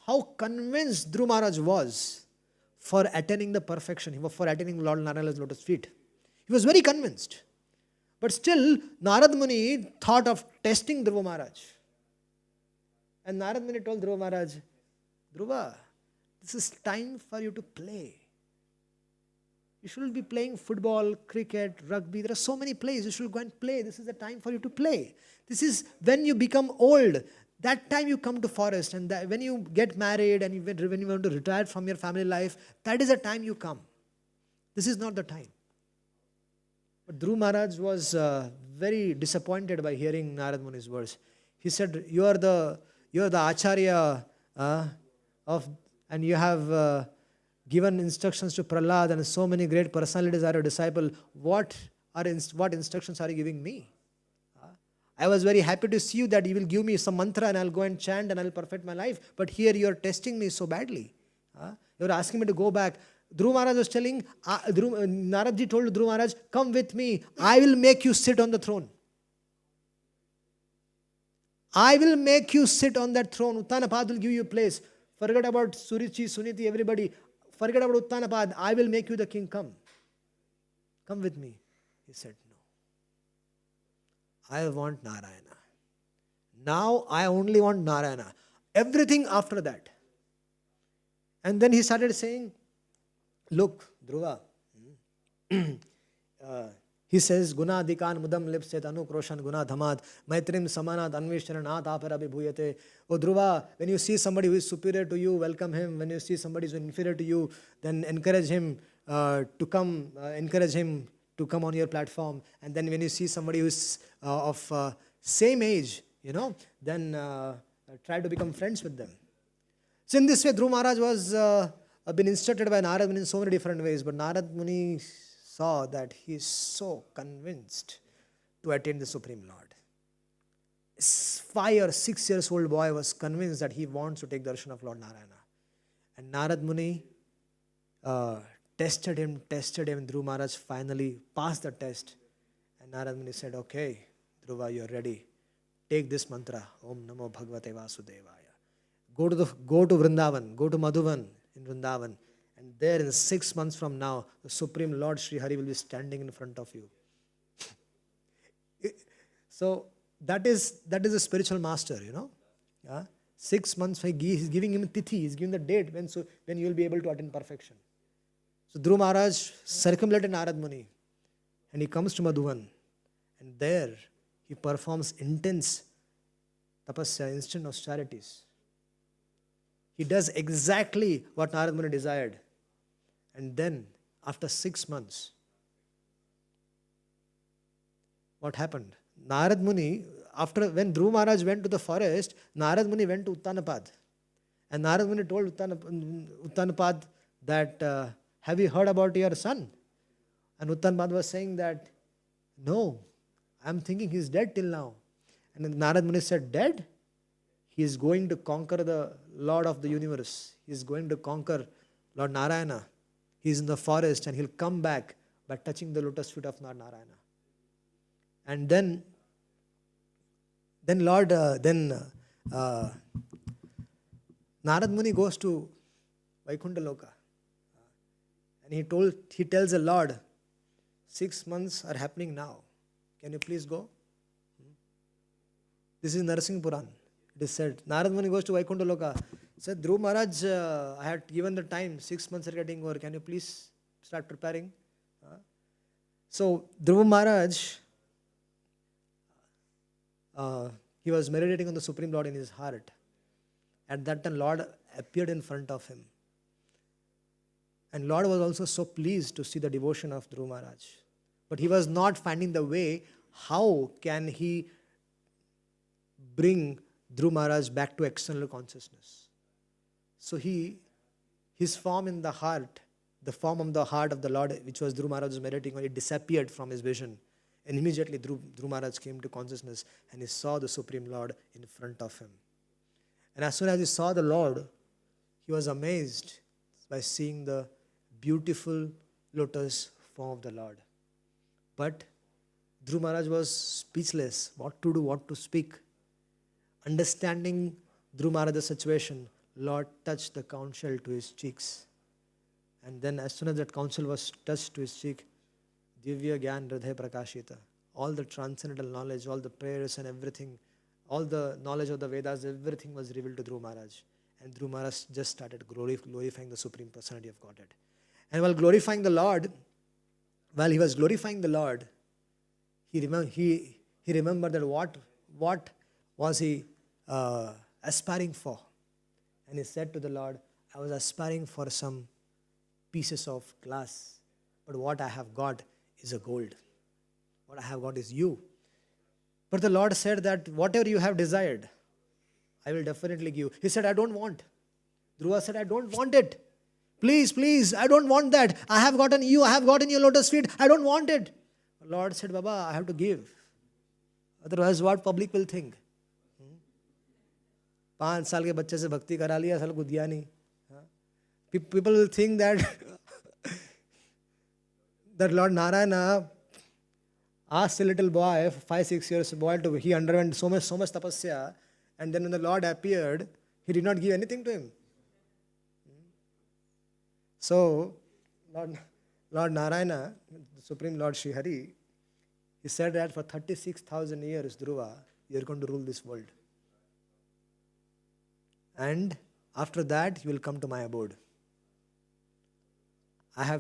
how convinced Dhruva Maharaj was for attaining the perfection, for attaining Lord Narayana's lotus feet. He was very convinced. But still, Narad Muni thought of testing Dhruva Maharaj. And Narad Muni told Dhruva Maharaj, Dhruva, this is time for you to play. You shouldn't be playing football, cricket, rugby. There are so many plays. You should go and play. This is the time for you to play. This is when you become old. That time you come to forest. And when you get married and when you want to retire from your family life, that is the time you come. This is not the time. But Dhruva Maharaj was very disappointed by hearing Narad Muni's words. He said, you are the Acharya and you have given instructions to Prahlad and so many great personalities are your disciple. What instructions are you giving me? I was very happy to see you that you will give me some mantra and I'll go and chant and I'll perfect my life. But here you are testing me so badly. You are asking me to go back. Dhruva Maharaj was telling, Naradji told Dhruva Maharaj, come with me. I will make you sit on the throne. I will make you sit on that throne. Uttanapad will give you a place. Forget about Surichi, Suniti, everybody. Forget about Uttanapad. I will make you the king. Come. Come with me. He said, no. I want Narayana. Now I only want Narayana. Everything after that. And then he started saying, look, Dhruva. He says, Guna Dikan Mudam Lipset Anukroshan Guna Dhamad Maitrim Samanat Anvishranat Aparabi Bhuyate. Oh Dhruva, when you see somebody who is superior to you, welcome him. When you see somebody who is inferior to you, then encourage him to come, on your platform. And then when you see somebody who is of same age, then try to become friends with them. So in this way, Dhruva Maharaj was been instructed by Narad Muni in so many different ways, but Narad Muni saw that he is so convinced to attain the Supreme Lord. 5 or 6 years old boy was convinced that he wants to take darshan of Lord Narayana. And Narad Muni tested him. Dhruva Maharaj finally passed the test. And Narad Muni said, okay, Dhruva, you are ready. Take this mantra, Om Namo Bhagavate Vasudevaya. Go to Vrindavan, go to Madhuvan in Vrindavan. And there in 6 months from now, the Supreme Lord Sri Hari will be standing in front of you. So that is a spiritual master, 6 months, he's giving him tithi, he's giving the date when you will be able to attain perfection. So Dhruva Maharaj circumvented Narad Muni and he comes to Madhuvan. And there he performs intense tapasya, instant austerities. He does exactly what Narad Muni desired. And then, after 6 months, what happened? Narad Muni, when Dhruva Maharaj went to the forest, Narad Muni went to Uttanapad. And Narad Muni told Uttanapad that, have you heard about your son? And Uttanapad was saying that, no, I'm thinking he's dead till now. And then Narad Muni said, dead? He is going to conquer the Lord of the universe. He is going to conquer Lord Narayana. He is in the forest and he'll come back by touching the lotus feet of Lord Narayana. And then Narad Muni goes to Vaikuntha Loka. And he tells the Lord, 6 months are happening now. Can you please go? This is Narsingh Puran. It is said, Narad Muni goes to Vaikuntha Loka. Said, Dhruva Maharaj, I had given the time, 6 months are getting over. Can you please start preparing? So Dhruva Maharaj, he was meditating on the Supreme Lord in his heart. At that time, Lord appeared in front of him. And Lord was also so pleased to see the devotion of Dhruva Maharaj. But he was not finding the way, how can he bring Dhruva Maharaj back to external consciousness. So his form in the heart, the form of the heart of the Lord, which was Dhruva Maharaj was meditating on, it disappeared from his vision. And immediately Dhruva Maharaj came to consciousness and he saw the Supreme Lord in front of him. And as soon as he saw the Lord, he was amazed by seeing the beautiful lotus form of the Lord. But Dhruva Maharaj was speechless, what to do, what to speak. Understanding Dhruva Maharaj's situation, Lord touched the conch shell to his cheeks. And then as soon as that conch shell was touched to his cheek, Divya Gyan Hridaya Prakashita, all the transcendental knowledge, all the prayers and everything, all the knowledge of the Vedas, everything was revealed to Dhruva Maharaj. And Dhruva Maharaj just started glorifying the Supreme Personality of Godhead. And while he was glorifying the Lord, he remembered that what was he aspiring for. And he said to the Lord, I was aspiring for some pieces of glass, but what I have got is a gold. What I have got is you. But the Lord said that whatever you have desired, I will definitely give. He said, I don't want. Dhruva said, I don't want it. Please, I don't want that. I have gotten you, I have gotten your lotus feet. I don't want it. The Lord said, Baba, I have to give. Otherwise, what public will think? 5 साल के बच्चे से भक्ति करा लिया, साल को दिया नहीं. People will think that Lord Narayana asked a little boy, 5-6 years boy, he underwent so much tapasya, and then when the Lord appeared, he did not give anything to him. So, Lord Narayana, the Supreme Lord Sri Hari, he said that for 36,000 years, Dhruva, you are going to rule this world. And after that, you will come to my abode. I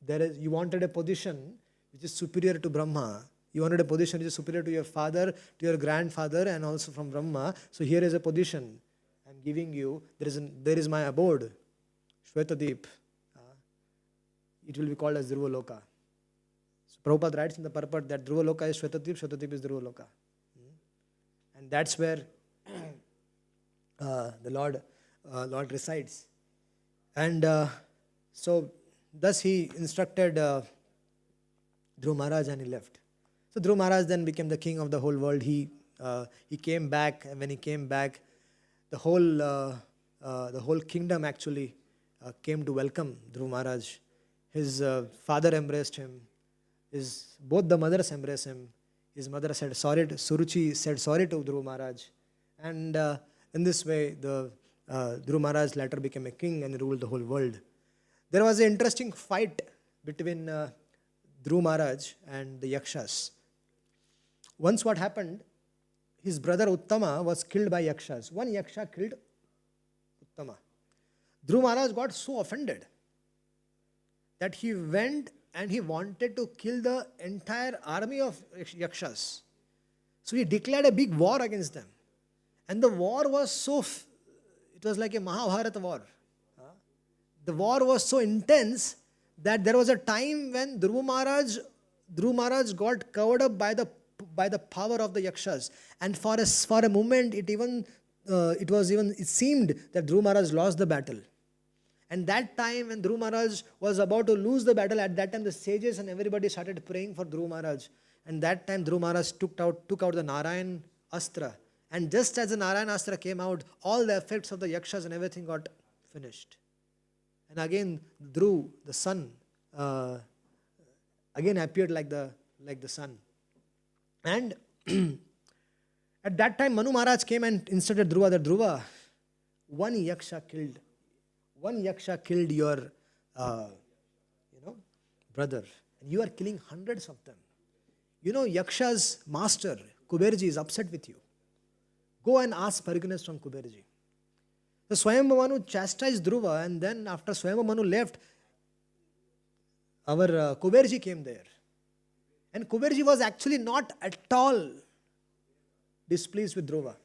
you wanted a position which is superior to Brahma. You wanted a position which is superior to your father, to your grandfather, and also from Brahma. So here is a position I'm giving you. There is my abode, Shwetadeep. It will be called as Dhruva Loka. So Prabhupada writes in the purport that Dhruva Loka is Shwetadeep, Shwetadeep is Dhruva Loka. And that's where the Lord resides. And so thus he instructed Dhruva Maharaj and he left. So Dhruva Maharaj then became the king of the whole world. He came back, and when he came back, the whole kingdom actually came to welcome Dhruva Maharaj. His father embraced him. Both the mothers embraced him. His mother said sorry. Suruchi said sorry to Dhruva Maharaj, and in this way, the Dhruva Maharaj later became a king and ruled the whole world. There was an interesting fight between Dhruva Maharaj and the Yakshas. Once what happened, his brother Uttama was killed by Yakshas. One Yaksha killed Uttama. Dhruva Maharaj got so offended that he went and he wanted to kill the entire army of Yakshas. So he declared a big war against them. And the war was it was like a Mahabharata war. The war was so intense that there was a time when Dhruva Maharaj got covered up by the power of the Yakshas. And for a moment, it seemed that Dhruva Maharaj lost the battle. And that time when Dhruva Maharaj was about to lose the battle, at that time the sages and everybody started praying for Dhruva Maharaj. And that time Dhruva Maharaj took out the Narayan Astra. And just as the Narayan Astra came out, all the effects of the Yakshas and everything got finished. And again, Dhruv, the sun, again appeared like the sun. And at that time, Manu Maharaj came and instructed Dhruva that Dhruva, one Yaksha killed your brother, and you are killing hundreds of them. Yaksha's master, Kuberji, is upset with you. Go and ask forgiveness from Kuberji. So Swayambhu Manu chastised Dhruva, and then after Swayambhu Manu left, our Kuberji came there. And Kuberji was actually not at all displeased with Dhruva.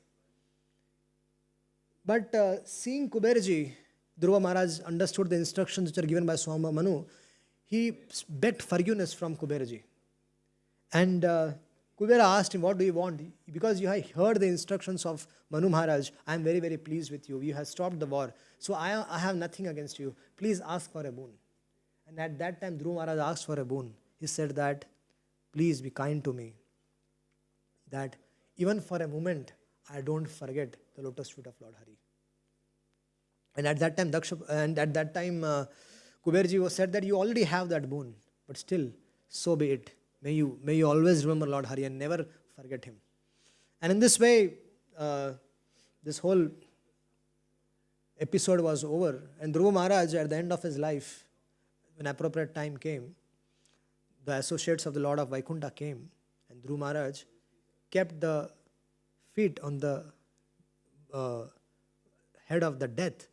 But seeing Kuberji, Dhruva Maharaj understood the instructions which are given by Swayambhu Manu. He begged forgiveness from Kuberji. And Kubera asked him, what do you want? Because you have heard the instructions of Manu Maharaj, I am very, very pleased with you. You have stopped the war. So I have nothing against you. Please ask for a boon. And at that time, Dhruva Maharaj asked for a boon. He said that, please be kind to me. That even for a moment, I don't forget the lotus feet of Lord Hari. And at that time, Kuberji said that you already have that boon, but still, so be it. May you always remember Lord Hari and never forget him. And in this way, this whole episode was over. And Dhruva Maharaj, at the end of his life, when appropriate time came, the associates of the Lord of Vaikuntha came, and Dhruva Maharaj kept the feet on the head of the death,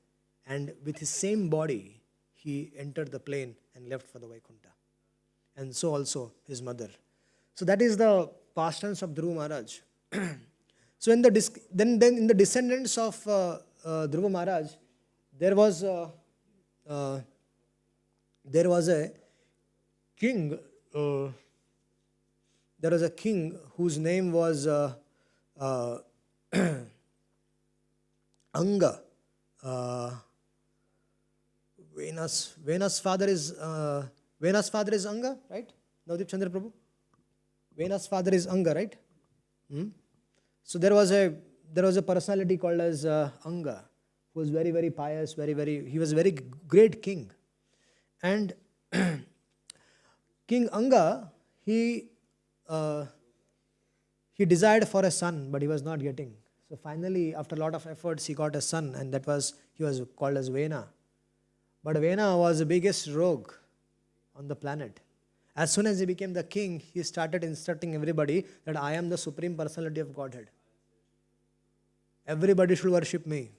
and with his same body, he entered the plane and left for the Vaikuntha. And so also his mother. So that is the pastimes of Dhruva Maharaj. So in the descendants of Dhruva Maharaj, there was a king. There was a king whose name was Anga. Vena's father is Anga, right? Navdeep Chandra Prabhu. Vena's father is Anga, right? So there was a personality called as Anga, who was very, very pious, he was a very great king. And King Anga, he desired for a son, but he was not getting. So finally, after a lot of efforts, he got a son, and he was called as Vena. But Vena was the biggest rogue on the planet. As soon as he became the king, he started instructing everybody that I am the supreme personality of Godhead. Everybody should worship me.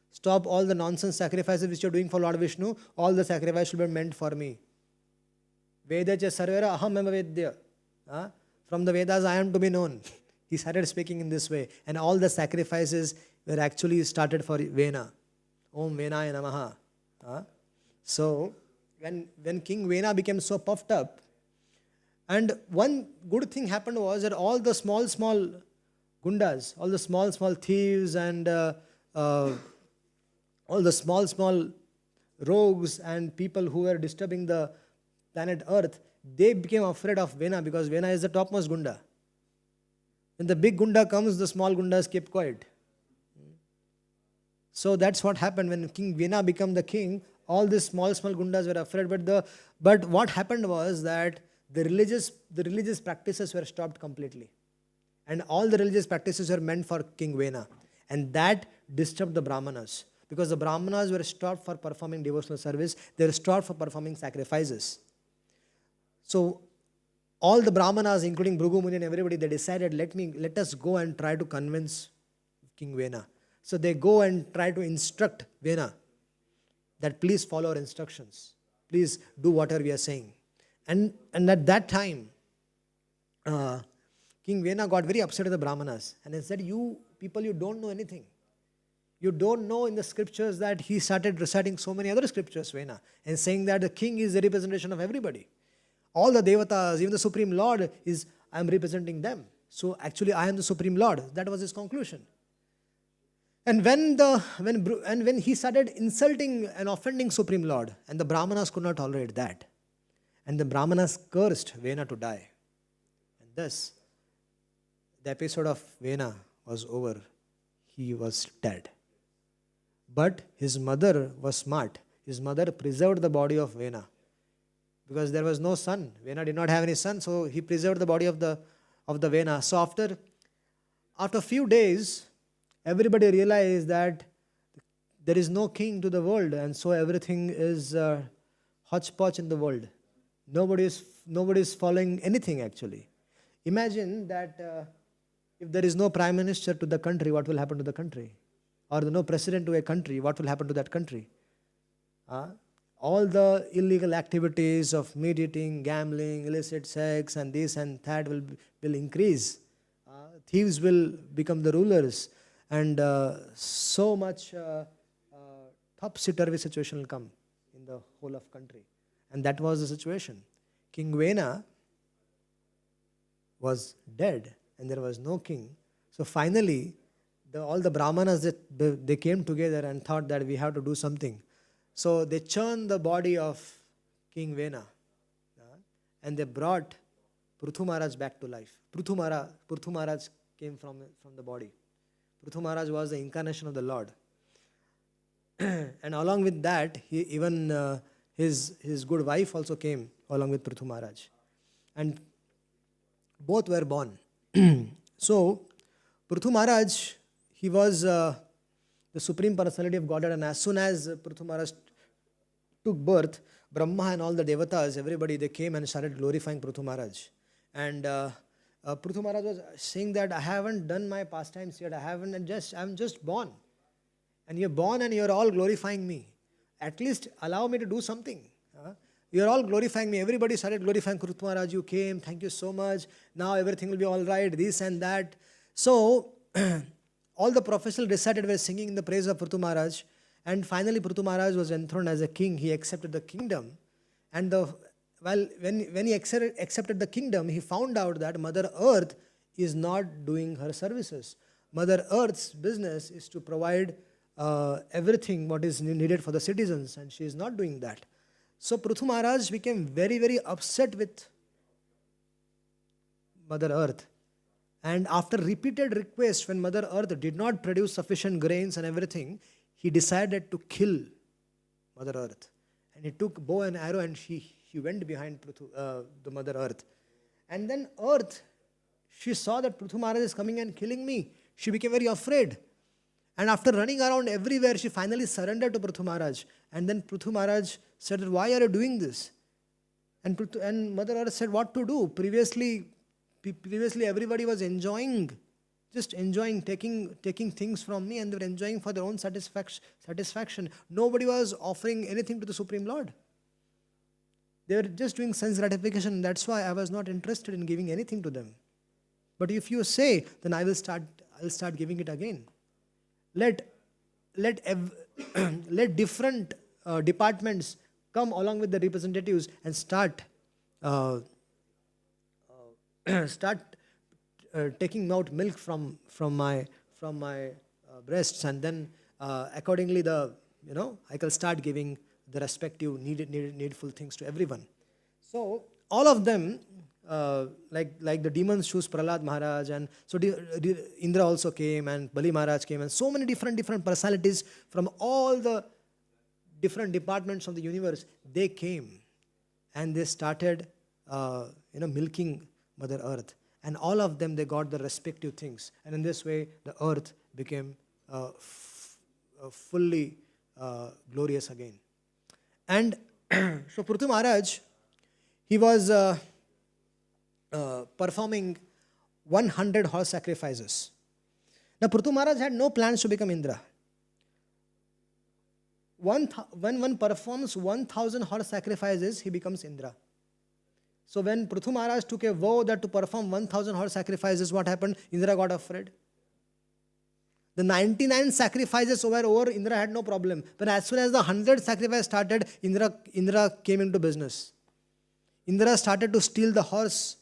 Stop all the nonsense sacrifices which you are doing for Lord Vishnu. All the sacrifice should be meant for me. Vedacha sarvera aham eva vedya. From the Vedas I am to be known. He started speaking in this way. And all the sacrifices were actually started for Vena. Om Venaya Namaha. So, when King Vena became so puffed up, and one good thing happened was that all the small gundas, all the small thieves and all the small rogues and people who were disturbing the planet Earth, they became afraid of Vena because Vena is the topmost gunda. When the big gunda comes, the small gundas keep quiet. So that's what happened when King Vena became the king. All these small gundas were afraid. But what happened was that the religious practices were stopped completely. And all the religious practices were meant for King Vena. And that disturbed the Brahmanas. Because the Brahmanas were stopped for performing devotional service. They were stopped for performing sacrifices. So all the Brahmanas, including Bhrigu Muni and everybody, they decided, let us go and try to convince King Vena. So they go and try to instruct Vena that please follow our instructions. Please do whatever we are saying. And at that time, King Vena got very upset at the Brahmanas. And he said, you people, you don't know anything. You don't know in the scriptures that he started reciting so many other scriptures, Vena, and saying that the king is the representation of everybody. All the devatas, even the Supreme Lord I am representing them. So actually I am the Supreme Lord. That was his conclusion. And when he started insulting and offending Supreme Lord, and the Brahmanas could not tolerate that. And the Brahmanas cursed Vena to die. And thus, the episode of Vena was over. He was dead. But his mother was smart. His mother preserved the body of Vena. Because there was no son. Vena did not have any son, so he preserved the body of the Vena. So after a few days, everybody realized that there is no king to the world, and so everything is hodgepodge in the world. Nobody is following anything actually. Imagine that if there is no prime minister to the country, what will happen to the country? Or no president to a country, what will happen to that country? All the illegal activities of meat eating, gambling, illicit sex, and this and that will increase. Thieves will become the rulers, and so much topsy-turvy situation will come in the whole of country. And that was the situation. King Vena was dead, and there was no king. So finally, all the Brahmanas, they came together and thought that we have to do something. So they churned the body of King Vena, and they brought Pruthu Maharaj back to life. Pruthu Maharaj came from the body. Pruthu Maharaj was the incarnation of the Lord. And along with that, his good wife also came along with Pruthu Maharaj. And both were born. So, Pruthu Maharaj, he was the Supreme Personality of Godhead, and as soon as Pruthu Maharaj took birth, Brahma and all the devatas, everybody, they came and started glorifying Pruthu Maharaj. And Pruthu Maharaj was saying that I haven't done my pastimes yet, I'm just born. And you're born and you're all glorifying me. At least allow me to do something. You're all glorifying me. Everybody started glorifying Pruthu Maharaj. You came, thank you so much. Now everything will be all right, this and that. So, all the professionals decided were singing in the praise of Pruthu Maharaj. And finally, Pruthu Maharaj was enthroned as a king. He accepted the kingdom. And when he accepted the kingdom, he found out that Mother Earth is not doing her services. Mother Earth's business is to provide everything what is needed for the citizens, and she is not doing that. So Pruthu Maharaj became very, very upset with Mother Earth. And after repeated requests, when Mother Earth did not produce sufficient grains and everything, he decided to kill Mother Earth. And he took bow and arrow and he went behind the Mother Earth. And then Earth, she saw that Pruthu Maharaj is coming and killing me. She became very afraid. And after running around everywhere, she finally surrendered to Pruthu Maharaj. And then Pruthu Maharaj said, why are you doing this? And Mother Earth said, what to do? Previously everybody was just enjoying, taking things from me, and they were enjoying for their own satisfaction. Nobody was offering anything to the Supreme Lord. They were just doing sense gratification. That's why I was not interested in giving anything to them. But if you say, then I'll start giving it again. Let let different departments come along with the representatives and start start taking out milk from my breasts, and then accordingly I can start giving the respective needful things to everyone. So all of them, like the demons choose Prahlad Maharaj, and so Indra also came, and Bali Maharaj came, and so many different personalities from all the different departments of the universe, they came and they started milking Mother Earth, and all of them, they got the respective things, and in this way the earth became fully glorious again. And so Prithu Maharaj, he was performing 100 horse sacrifices. Now Prithu Maharaj had no plans to become Indra. When one performs 1,000 horse sacrifices, he becomes Indra. So when Prithu Maharaj took a vow that to perform 1,000 horse sacrifices, what happened? Indra got afraid. The 99 sacrifices were over, Indra had no problem. But as soon as the 100 sacrifice started, Indra came into business. Indra started to steal the horse.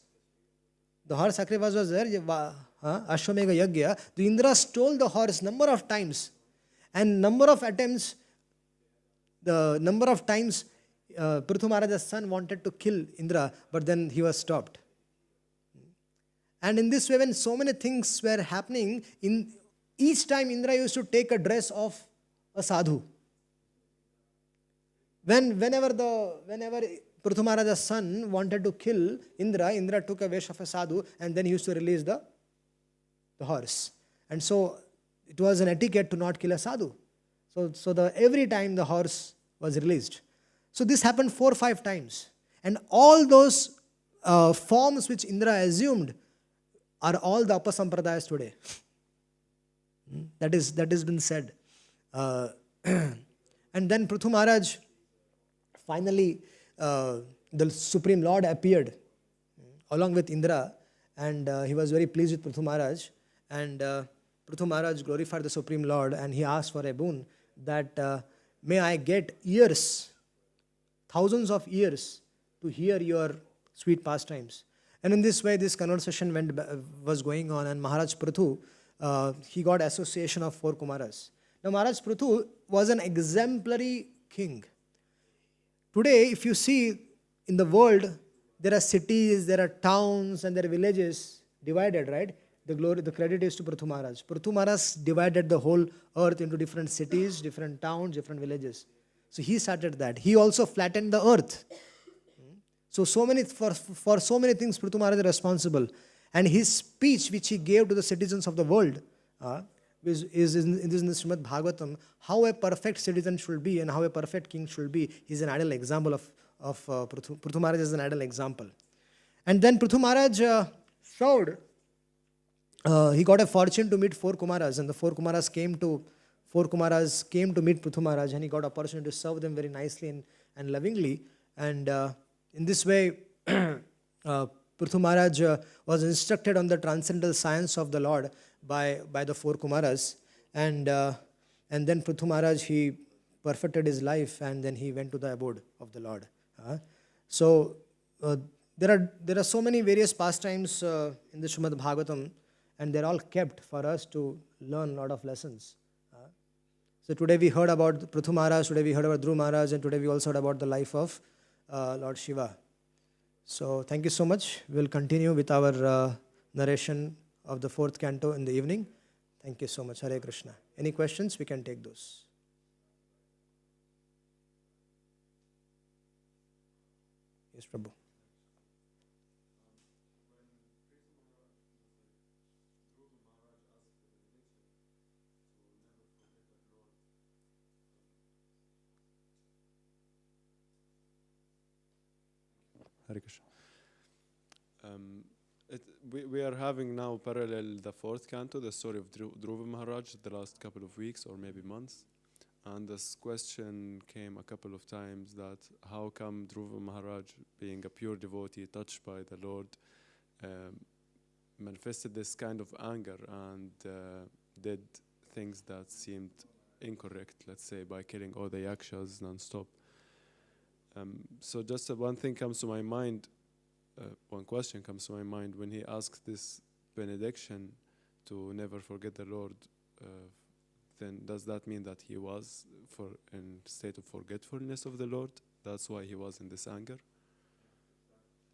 The horse sacrifice was there, Ashwamegha Yagya. The Indra stole the horse number of times. And number of attempts, the number of times Prithu Maharaj's son wanted to kill Indra, but then he was stopped. And in this way, when so many things were happening, in each time Indra used to take a dress of a sadhu. Whenever Prithu Maharaj's son wanted to kill Indra, Indra took a vesh of a sadhu, and then he used to release the horse. And so it was an etiquette to not kill a sadhu. So every time the horse was released. So this happened 4 or 5 times. And all those forms which Indra assumed are all the Upasampradayas today. That has been said. And then Prithu Maharaj, finally, the Supreme Lord appeared along with Indra, and he was very pleased with Prithu Maharaj. And Prithu Maharaj glorified the Supreme Lord, and he asked for a boon that may I get years, thousands of years, to hear your sweet pastimes. And in this way, this conversation was going on, and Maharaj Prithu, he got association of 4 Kumaras. Now Maharaj Prithu was an exemplary king. Today, if you see in the world, there are cities, there are towns, and there are villages divided, right? The credit is to Prithu Maharaj. Prithu Maharaj divided the whole earth into different cities, different towns, different villages. So he started that. He also flattened the earth. So for so many things, Prithu Maharaj is responsible. And his speech, which he gave to the citizens of the world, is in the Srimad Bhagavatam, how a perfect citizen should be and how a perfect king should be. He's an ideal example of Prithu Maharaj is an ideal example. And then Prithu Maharaj served. He got a fortune to meet 4 Kumaras, and the 4 Kumaras came to meet Prithu Maharaj, and he got opportunity to serve them very nicely and lovingly. And in this way, Prithu Maharaj was instructed on the transcendental science of the Lord by the 4 Kumaras, and then Prithu Maharaj, he perfected his life, and then he went to the abode of the Lord. So there are so many various pastimes in the Srimad Bhagavatam, and they're all kept for us to learn a lot of lessons. So today we heard about Prithu Maharaj, today we heard about Dhruv Maharaj, and today we also heard about the life of Lord Shiva. So thank you so much. We'll continue with our narration of the 4th canto in the evening. Thank you so much. Hare Krishna. Any questions? We can take those. Yes, Prabhu. Hare Krishna. We are having now parallel the 4th canto, the story of Dhruva Maharaj, the last couple of weeks or maybe months. And this question came a couple of times that how come Dhruva Maharaj, being a pure devotee, touched by the Lord, manifested this kind of anger and did things that seemed incorrect, let's say, by killing all the yakshas non-stop. So just one thing comes to my mind, one question comes to my mind when he asks this benediction to never forget the Lord. Then does that mean that he was in state of forgetfulness of the Lord? That's why he was in this anger?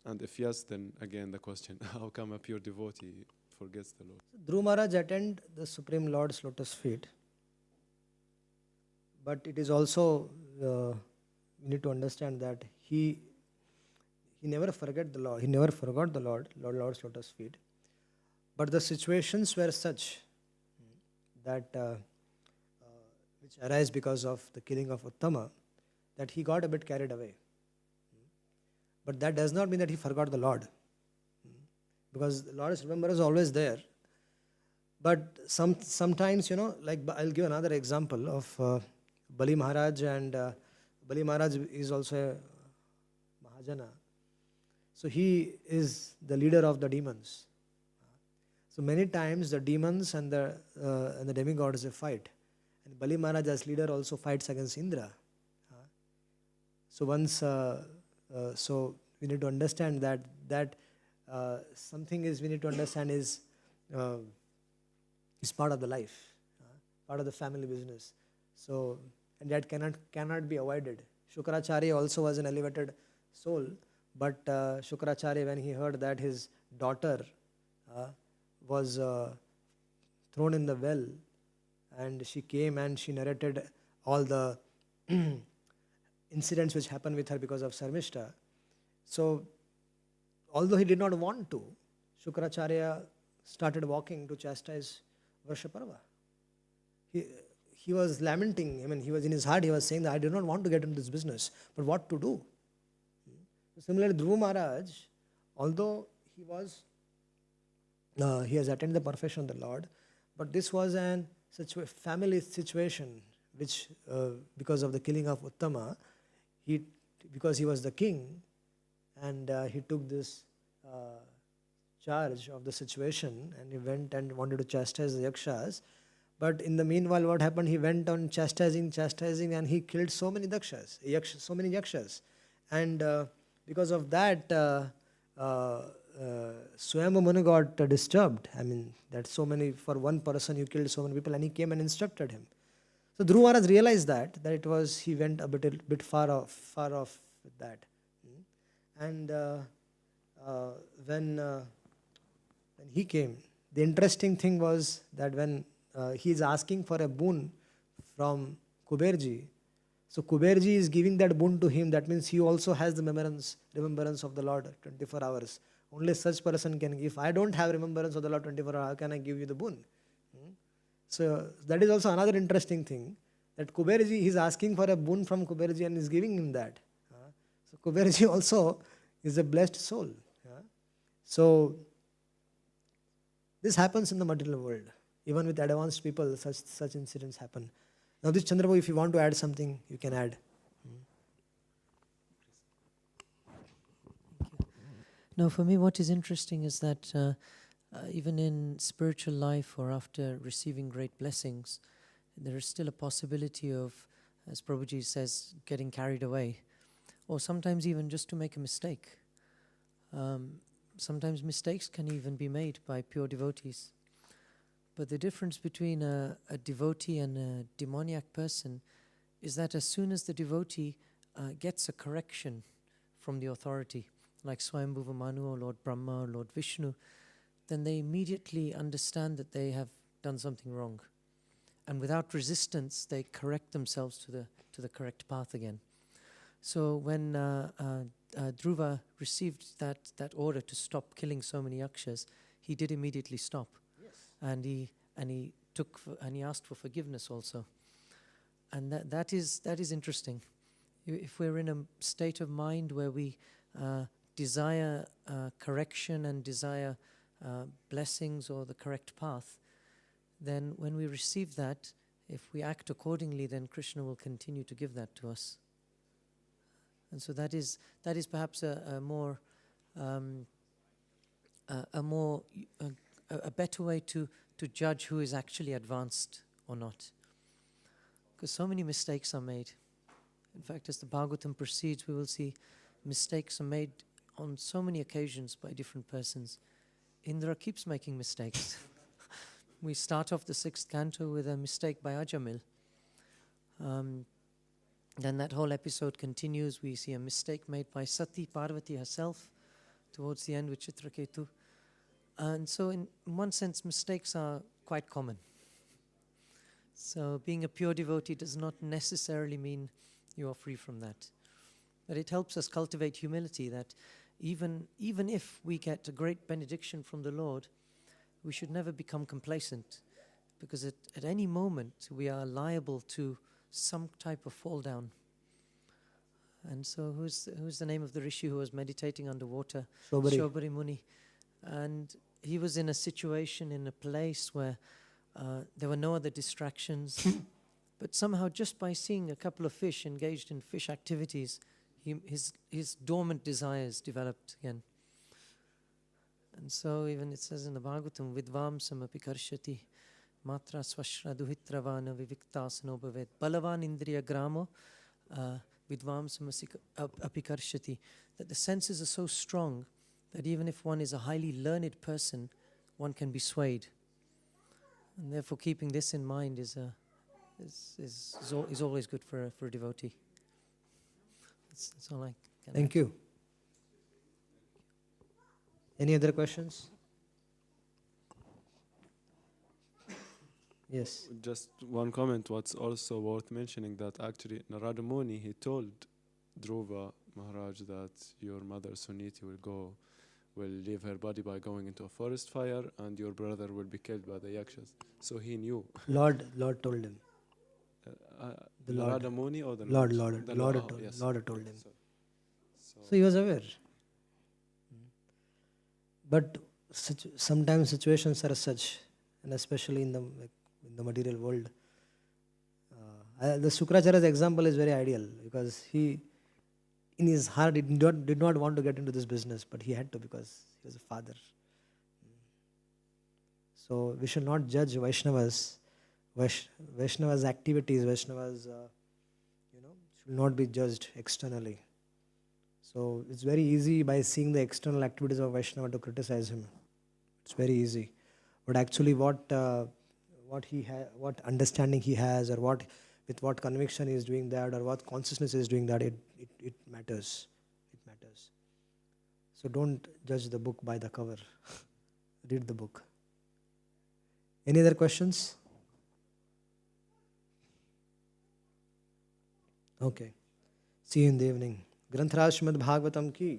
And if yes, then again the question, how come a pure devotee forgets the Lord? Dhruva Maharaj attended the Supreme Lord's lotus feet. But it is also, we need to understand that he never forgot the Lord. He never forgot the Lord's lotus feet. But the situations were such that which arise because of the killing of Uttama, that he got a bit carried away. But that does not mean that he forgot the Lord, because the Lord's remembrance is always there. But sometimes, like I'll give another example of Bali Maharaj, and Bali Maharaj is also a Mahajana. So he is the leader of the demons. So many times the demons and the demigods, they fight. And Bali Maharaj as leader also fights against Indra. So so we need to understand that something is we need to understand is part of the life, part of the family business. So and that cannot be avoided. Shukracharya also was an elevated soul, but Shukracharya, when he heard that his daughter was thrown in the well, and she came and she narrated all the incidents which happened with her because of Sarmishta. So, although he did not want to, Shukracharya started walking to chastise Varshaparva. He was lamenting, he was in his heart, he was saying that I do not want to get into this business, but what to do? Similarly, Dhruva Maharaj, although he has attained the perfection of the Lord, but this was an family situation which, because of the killing of Uttama, because he was the king, and he took this charge of the situation, and he went and wanted to chastise the yakshas. But in the meanwhile, what happened? He went on chastising, and he killed so many yakshas. And because of that, Swayambhu Muni got disturbed. That so many, for one person you killed so many people, and he came and instructed him. So Dhruva Maharaj realized that it was, he went a bit far off with that. And when he came, the interesting thing was that when he is asking for a boon from Kuberji, so Kuberji is giving that boon to him. That means he also has the remembrance of the Lord 24 hours. Only such person can give. If I don't have remembrance of the Lord 24 hours, how can I give you the boon? So that is also another interesting thing, that Kuberji, he is asking for a boon from Kuberji and is giving him that. So Kuberji also is a blessed soul. So this happens in the material world. Even with advanced people, such incidents happen. Now this Chandrababu, if you want to add something, you can add. No, for me what is interesting is that even in spiritual life or after receiving great blessings, there is still a possibility of, as Prabhuji says, getting carried away, or sometimes even just to make a mistake. Sometimes mistakes can even be made by pure devotees. But the difference between a devotee and a demoniac person is that as soon as the devotee gets a correction from the authority, like Swayambhuva Manu or Lord Brahma or Lord Vishnu, then they immediately understand that they have done something wrong. And without resistance, they correct themselves to the correct path again. So when Dhruva received that order to stop killing so many yakshas, he did immediately stop. Yes. And he asked for forgiveness also. And that is interesting. If we're in a state of mind where we desire correction and desire blessings or the correct path, then when we receive that, if we act accordingly, then Krishna will continue to give that to us. And so that is perhaps a better way to judge who is actually advanced or not. Because so many mistakes are made. In fact, as the Bhagavatam proceeds, we will see mistakes are made on so many occasions by different persons. Indra keeps making mistakes. We start off the 6th canto with a mistake by Ajamil. Then that whole episode continues. We see a mistake made by Sati, Parvati herself, towards the end with Chitraketu. And so in one sense, mistakes are quite common. So being a pure devotee does not necessarily mean you are free from that. But it helps us cultivate humility, that even if we get a great benediction from the Lord, we should never become complacent, because at any moment we are liable to some type of fall down. And so who's the name of the rishi who was meditating underwater? Shobari Muni. And he was in a situation, in a place where there were no other distractions. But somehow, just by seeing a couple of fish engaged in fish activities, his dormant desires developed again. And so even it says in the Bhagavatam, Vidvam samapi karshati matra swashra duhitravana viviktasano bhavet balavan indriya gramo vidvam samapi karshati, that the senses are so strong that even if one is a highly learned person, one can be swayed. And therefore keeping this in mind is always good for a devotee. That's all I can Thank you. Any other questions? Yes. Just one comment. What's also worth mentioning, that actually Narada Muni, he told Dhruva Maharaj that your mother Suniti will leave her body by going into a forest fire, and your brother will be killed by the yakshas. So he knew. Lord told him. The Narada Muni or the Lord yes. told him. So he was aware. But sometimes situations are such, and especially in the material world. The Shukracharya's example is very ideal, because he, in his heart, did not want to get into this business, but he had to, because he was a father. So we should not judge Vaishnavas' activities. Vaishnavas, should not be judged externally. So it's very easy by seeing the external activities of Vaishnava to criticize him. It's very easy. But actually what understanding he has, or with what conviction he is doing that, or what consciousness he is doing that, it matters. It matters. So don't judge the book by the cover. Read the book. Any other questions? Okay. See you in the evening. ग्रंथराज Shrimad Bhagavatam की,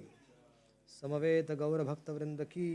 समवेत गौर भक्त वृंद की।